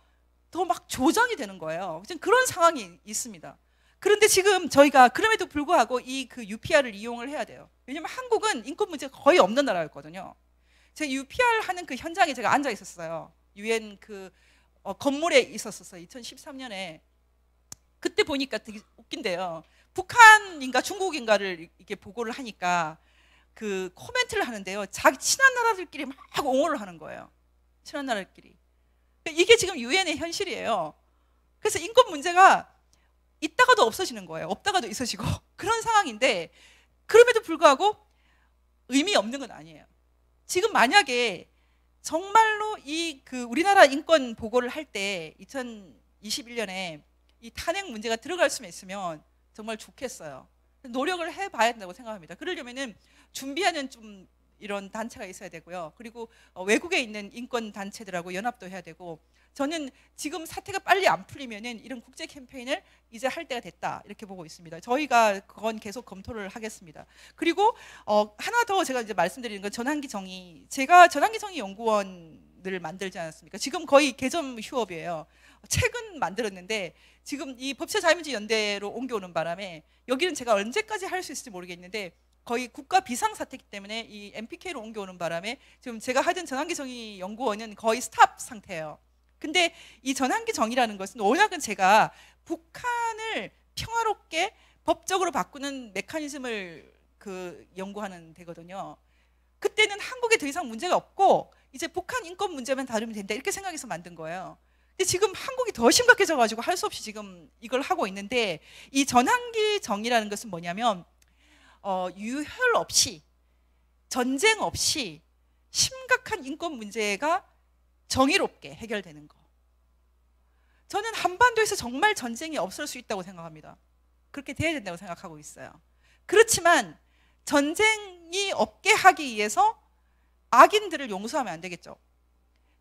더 막 조장이 되는 거예요. 지금 그런 상황이 있습니다. 그런데 지금 저희가 그럼에도 불구하고 이 그 UPR을 이용을 해야 돼요. 왜냐면 한국은 인권 문제가 거의 없는 나라였거든요. 제가 UPR 하는 그 현장에 제가 앉아 있었어요. 유엔 그 건물에 있었어요. 2013년에. 그때 보니까 되게 웃긴데요. 북한인가 중국인가를 이렇게 보고를 하니까 그 코멘트를 하는데요. 자기 친한 나라들끼리 막 옹호를 하는 거예요. 친한 나라들끼리. 이게 지금 유엔의 현실이에요. 그래서 인권 문제가 있다가도 없어지는 거예요. 없다가도 있어지고 그런 상황인데 그럼에도 불구하고 의미 없는 건 아니에요. 지금 만약에 정말로 이 그 우리나라 인권 보고를 할 때 2021년에 이 탄핵 문제가 들어갈 수만 있으면 정말 좋겠어요. 노력을 해봐야 된다고 생각합니다. 그러려면은 준비하는 좀 이런 단체가 있어야 되고요. 그리고 외국에 있는 인권 단체들하고 연합도 해야 되고 저는 지금 사태가 빨리 안 풀리면은 이런 국제 캠페인을 이제 할 때가 됐다 이렇게 보고 있습니다. 저희가 그건 계속 검토를 하겠습니다. 그리고 하나 더 제가 이제 말씀드리는 건 전환기 정의. 제가 전환기 정의 연구원을 만들지 않았습니까? 지금 거의 개점 휴업이에요. 책은 만들었는데 지금 이 법chế 자유민주 연대로 옮겨오는 바람에 여기는 제가 언제까지 할 수 있을지 모르겠는데 거의 국가 비상사태이기 때문에 이 MPK로 옮겨오는 바람에 지금 제가 하던 전환기 정의 연구원은 거의 스탑 상태예요. 근데 이 전환기 정의라는 것은 워낙은 제가 북한을 평화롭게 법적으로 바꾸는 메커니즘을 그 연구하는 데거든요. 그때는 한국에 더 이상 문제가 없고 이제 북한 인권 문제만 다루면 된다 이렇게 생각해서 만든 거예요. 근데 지금 한국이 더 심각해져가지고 할 수 없이 지금 이걸 하고 있는데 이 전환기 정의라는 것은 뭐냐면 유혈 없이 전쟁 없이 심각한 인권 문제가 정의롭게 해결되는 거. 저는 한반도에서 정말 전쟁이 없을 수 있다고 생각합니다. 그렇게 돼야 된다고 생각하고 있어요. 그렇지만 전쟁이 없게 하기 위해서 악인들을 용서하면 안 되겠죠.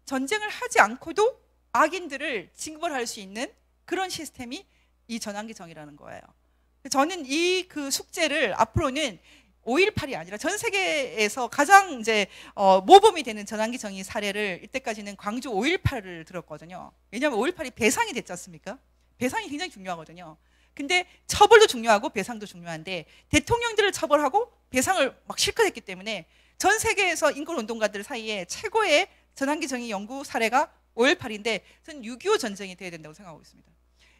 전쟁을 하지 않고도 악인들을 징벌할 수 있는 그런 시스템이 이 전환기 정의라는 거예요. 저는 이 그 숙제를 앞으로는 5.18이 아니라 전 세계에서 가장 이제 모범이 되는 전환기 정의 사례를 이때까지는 광주 5.18을 들었거든요. 왜냐하면 5.18이 배상이 됐지 않습니까? 배상이 굉장히 중요하거든요. 근데 처벌도 중요하고 배상도 중요한데 대통령들을 처벌하고 배상을 막 실컷 했기 때문에 전 세계에서 인권운동가들 사이에 최고의 전환기 정의 연구 사례가 5.18인데 저는 6.25 전쟁이 돼야 된다고 생각하고 있습니다.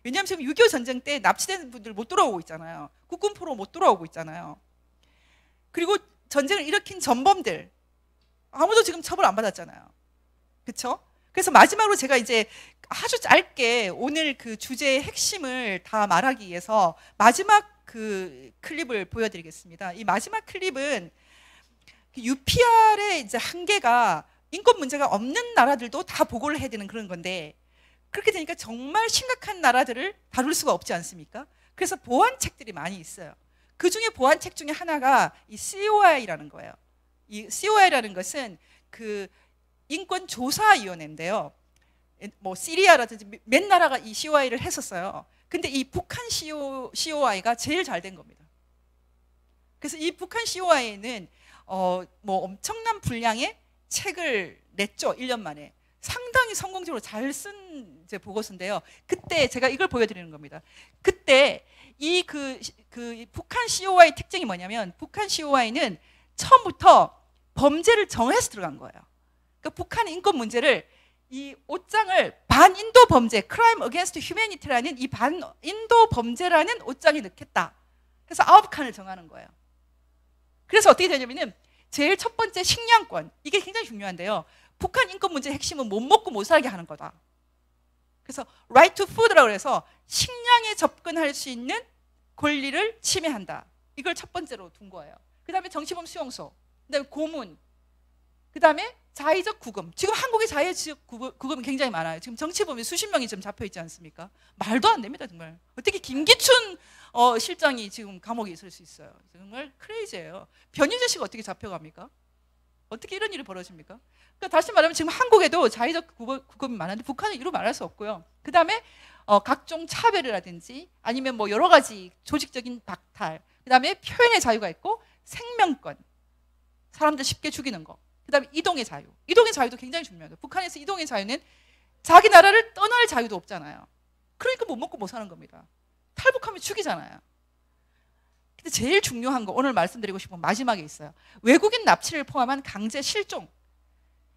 왜냐하면 지금 6.25 전쟁 때 납치된 분들 못 돌아오고 있잖아요. 국군포로 못 돌아오고 있잖아요. 그리고 전쟁을 일으킨 전범들 아무도 지금 처벌 안 받았잖아요. 그렇죠? 그래서 마지막으로 제가 이제 아주 짧게 오늘 그 주제의 핵심을 다 말하기 위해서 마지막 그 클립을 보여드리겠습니다. 이 마지막 클립은 UPR의 이제 한계가 인권 문제가 없는 나라들도 다 보고를 해야 되는 그런 건데 그렇게 되니까 정말 심각한 나라들을 다룰 수가 없지 않습니까? 그래서 보완책들이 많이 있어요. 그 중에 보완책 중에 하나가 이 COI라는 거예요. 이 COI라는 것은 그 인권조사위원회인데요. 뭐 시리아라든지 몇 나라가 이 COI를 했었어요. 근데 이 북한 COI가 제일 잘 된 겁니다. 그래서 이 북한 COI는 뭐 엄청난 분량의 책을 냈죠. 1년 만에. 상당히 성공적으로 잘 쓴 이제 보고서인데요. 그때 제가 이걸 보여드리는 겁니다. 그때 이 그 북한 COI 특징이 뭐냐면 북한 COI는 처음부터 범죄를 정해서 들어간 거예요. 그러니까 북한 인권 문제를 이 5장을 반인도 범죄, Crime Against Humanity라는 이 반인도 범죄라는 5장에 넣겠다. 그래서 9칸을 정하는 거예요. 그래서 어떻게 되냐면은 제일 첫 번째 식량권 이게 굉장히 중요한데요. 북한 인권 문제의 핵심은 못 먹고 못 살게 하는 거다. 그래서 right to food라고 해서 식량에 접근할 수 있는 권리를 침해한다. 이걸 첫 번째로 둔 거예요. 그 다음에 정치범 수용소, 그 다음에 고문, 그 다음에 자의적 구금. 지금 한국에 자의적 구금이 굉장히 많아요. 지금 정치범이 수십 명이 지금 잡혀 있지 않습니까? 말도 안 됩니다, 정말. 어떻게 김기춘 실장이 지금 감옥에 있을 수 있어요? 정말 크레이지예요. 변희재 씨가 어떻게 잡혀갑니까? 어떻게 이런 일이 벌어집니까? 그러니까 다시 말하면 지금 한국에도 자의적 구금이 많은데 북한은 이루 말할 수 없고요. 그 다음에 각종 차별이라든지 아니면 뭐 여러 가지 조직적인 박탈, 그 다음에 표현의 자유가 있고 생명권, 사람들 쉽게 죽이는 거, 그 다음에 이동의 자유. 이동의 자유도 굉장히 중요해요. 북한에서 이동의 자유는 자기 나라를 떠날 자유도 없잖아요. 그러니까 못 먹고 못 사는 겁니다. 탈북하면 죽이잖아요. 근데 제일 중요한 거 오늘 말씀드리고 싶은 마지막에 있어요. 외국인 납치를 포함한 강제 실종.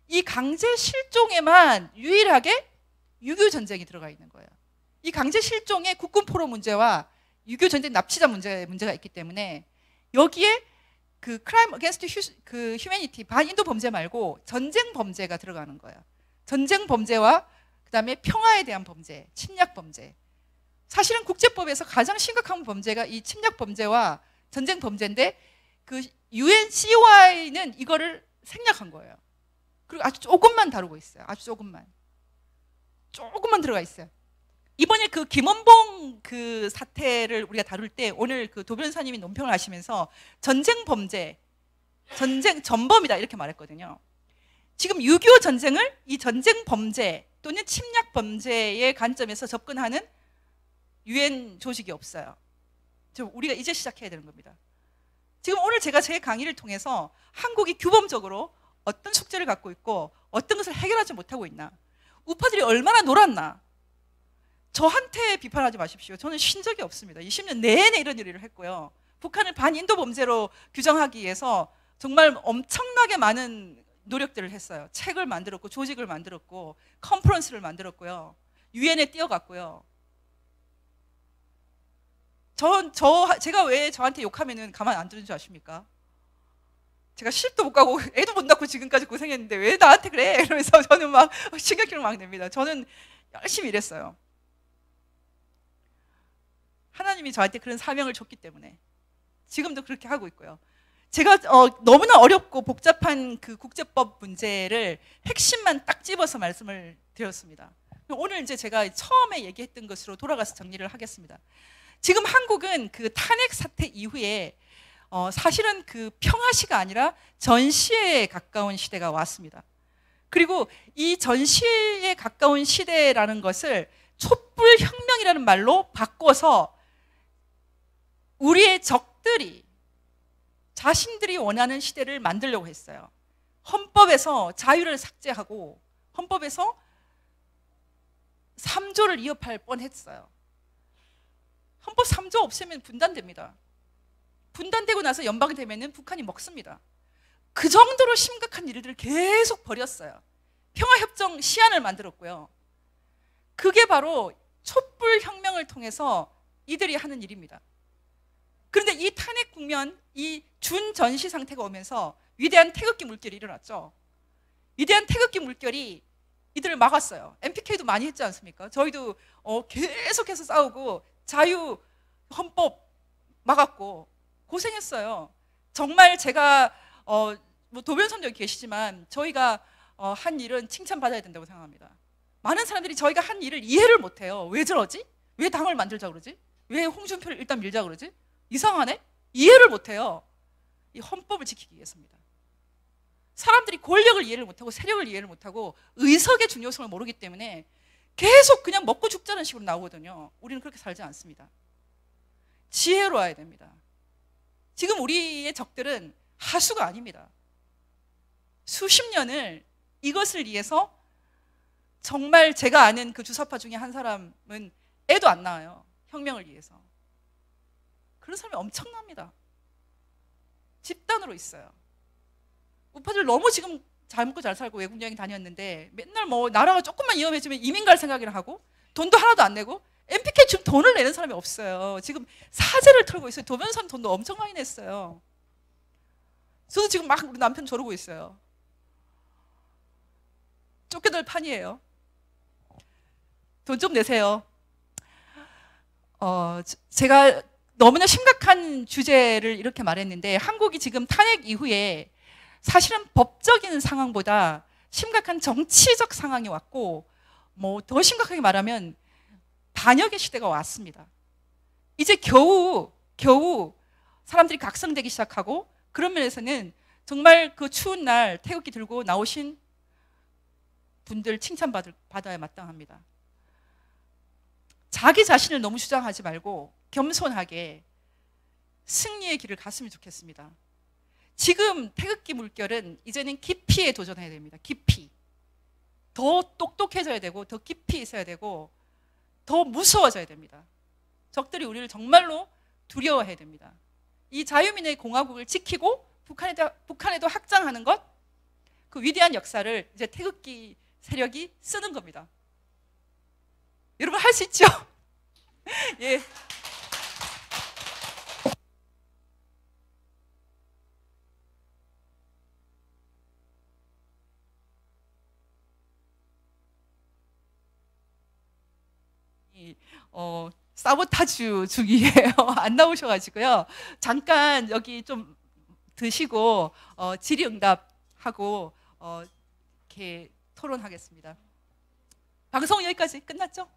이 강제 실종에만 유일하게 유교 전쟁이 들어가 있는 거예요. 이 강제 실종에 국군 포로 문제와 유교 전쟁 납치자 문제가 있기 때문에 여기에 그 crime against 그 humanity 반인도 범죄 말고 전쟁 범죄가 들어가는 거예요. 전쟁 범죄와 그다음에 평화에 대한 범죄, 침략 범죄. 사실은 국제법에서 가장 심각한 범죄가 이 침략 범죄와 전쟁 범죄인데 그 UNCY는 이거를 생략한 거예요. 그리고 아주 조금만 다루고 있어요. 아주 조금만 들어가 있어요. 이번에 그 김원봉 그 사태를 우리가 다룰 때 오늘 그 도 변호사님이 논평을 하시면서 전쟁 범죄, 전쟁 전범이다 이렇게 말했거든요. 지금 6.25 전쟁을 이 전쟁 범죄 또는 침략 범죄의 관점에서 접근하는 UN 조직이 없어요. 우리가 이제 시작해야 되는 겁니다. 지금 오늘 제가 제 강의를 통해서 한국이 규범적으로 어떤 숙제를 갖고 있고 어떤 것을 해결하지 못하고 있나, 우파들이 얼마나 놀았나. 저한테 비판하지 마십시오. 저는 쉰 적이 없습니다. 20년 내내 이런 일을 했고요. 북한을 반인도 범죄로 규정하기 위해서 정말 엄청나게 많은 노력들을 했어요. 책을 만들었고 조직을 만들었고 컨퍼런스를 만들었고요. 유엔에 뛰어갔고요. 제가 왜 저한테 욕하면은 가만 안 두는 줄 아십니까? 제가 시집도 못 가고 애도 못 낳고 지금까지 고생했는데 왜 나한테 그래? 이러면서 저는 막 신경질을 막 냅니다. 저는 열심히 일했어요. 하나님이 저한테 그런 사명을 줬기 때문에 지금도 그렇게 하고 있고요. 제가 너무나 어렵고 복잡한 그 국제법 문제를 핵심만 딱 집어서 말씀을 드렸습니다. 오늘 이제 제가 처음에 얘기했던 것으로 돌아가서 정리를 하겠습니다. 지금 한국은 그 탄핵 사태 이후에 사실은 그 평화시가 아니라 전시에 가까운 시대가 왔습니다. 그리고 이 전시에 가까운 시대라는 것을 촛불혁명이라는 말로 바꿔서 우리의 적들이 자신들이 원하는 시대를 만들려고 했어요. 헌법에서 자유를 삭제하고 헌법에서 3조를 위협할 뻔했어요. 헌법 3조 없애면 분단됩니다. 분단되고 나서 연방되면은 북한이 먹습니다. 그 정도로 심각한 일들을 계속 벌였어요. 평화협정 시안을 만들었고요. 그게 바로 촛불혁명을 통해서 이들이 하는 일입니다. 그런데 이 탄핵 국면, 이 준전시 상태가 오면서 위대한 태극기 물결이 일어났죠. 위대한 태극기 물결이 이들을 막았어요. MPK도 많이 했지 않습니까? 저희도 계속해서 싸우고 자유 헌법 막았고 고생했어요. 정말 제가 뭐 도변선도 여기 계시지만 저희가 한 일은 칭찬받아야 된다고 생각합니다. 많은 사람들이 저희가 한 일을 이해를 못해요. 왜 저러지? 왜 당을 만들자 그러지? 왜 홍준표를 일단 밀자 그러지? 이상하네? 이해를 못해요. 이 헌법을 지키기 위해서입니다. 사람들이 권력을 이해를 못하고 세력을 이해를 못하고 의석의 중요성을 모르기 때문에 계속 그냥 먹고 죽자는 식으로 나오거든요. 우리는 그렇게 살지 않습니다. 지혜로워야 됩니다. 지금 우리의 적들은 하수가 아닙니다. 수십 년을 이것을 위해서 정말 제가 아는 그 주사파 중에 한 사람은 애도 안 낳아요. 혁명을 위해서. 그런 사람이 엄청납니다. 집단으로 있어요. 우파들 너무 지금 잘 먹고 잘 살고 외국 여행 다녔는데 맨날 뭐 나라가 조금만 위험해지면 이민 갈 생각이나 하고 돈도 하나도 안 내고 MPK 지금 돈을 내는 사람이 없어요. 지금 사재를 털고 있어요. 도변선 돈도 엄청 많이 냈어요. 저도 지금 막 우리 남편 저러고 있어요. 쫓겨날 판이에요. 돈 좀 내세요. 제가 너무나 심각한 주제를 이렇게 말했는데 한국이 지금 탄핵 이후에 사실은 법적인 상황보다 심각한 정치적 상황이 왔고 뭐 더 심각하게 말하면 반역의 시대가 왔습니다. 이제 겨우 사람들이 각성되기 시작하고 그런 면에서는 정말 그 추운 날 태극기 들고 나오신 분들 칭찬받아야 마땅합니다. 자기 자신을 너무 주장하지 말고 겸손하게 승리의 길을 갔으면 좋겠습니다. 지금 태극기 물결은 이제는 깊이에 도전해야 됩니다. 깊이. 더 똑똑해져야 되고 더 깊이 있어야 되고 더 무서워져야 됩니다. 적들이 우리를 정말로 두려워해야 됩니다. 이 자유민의 공화국을 지키고 북한에도 확장하는 것, 그 위대한 역사를 이제 태극기 세력이 쓰는 겁니다. 여러분 할 수 있죠? 예. 사보타주 중이에요. 안 나오셔가지고요. 잠깐 여기 좀 드시고 질의응답하고 이렇게 토론하겠습니다. 방송 여기까지 끝났죠?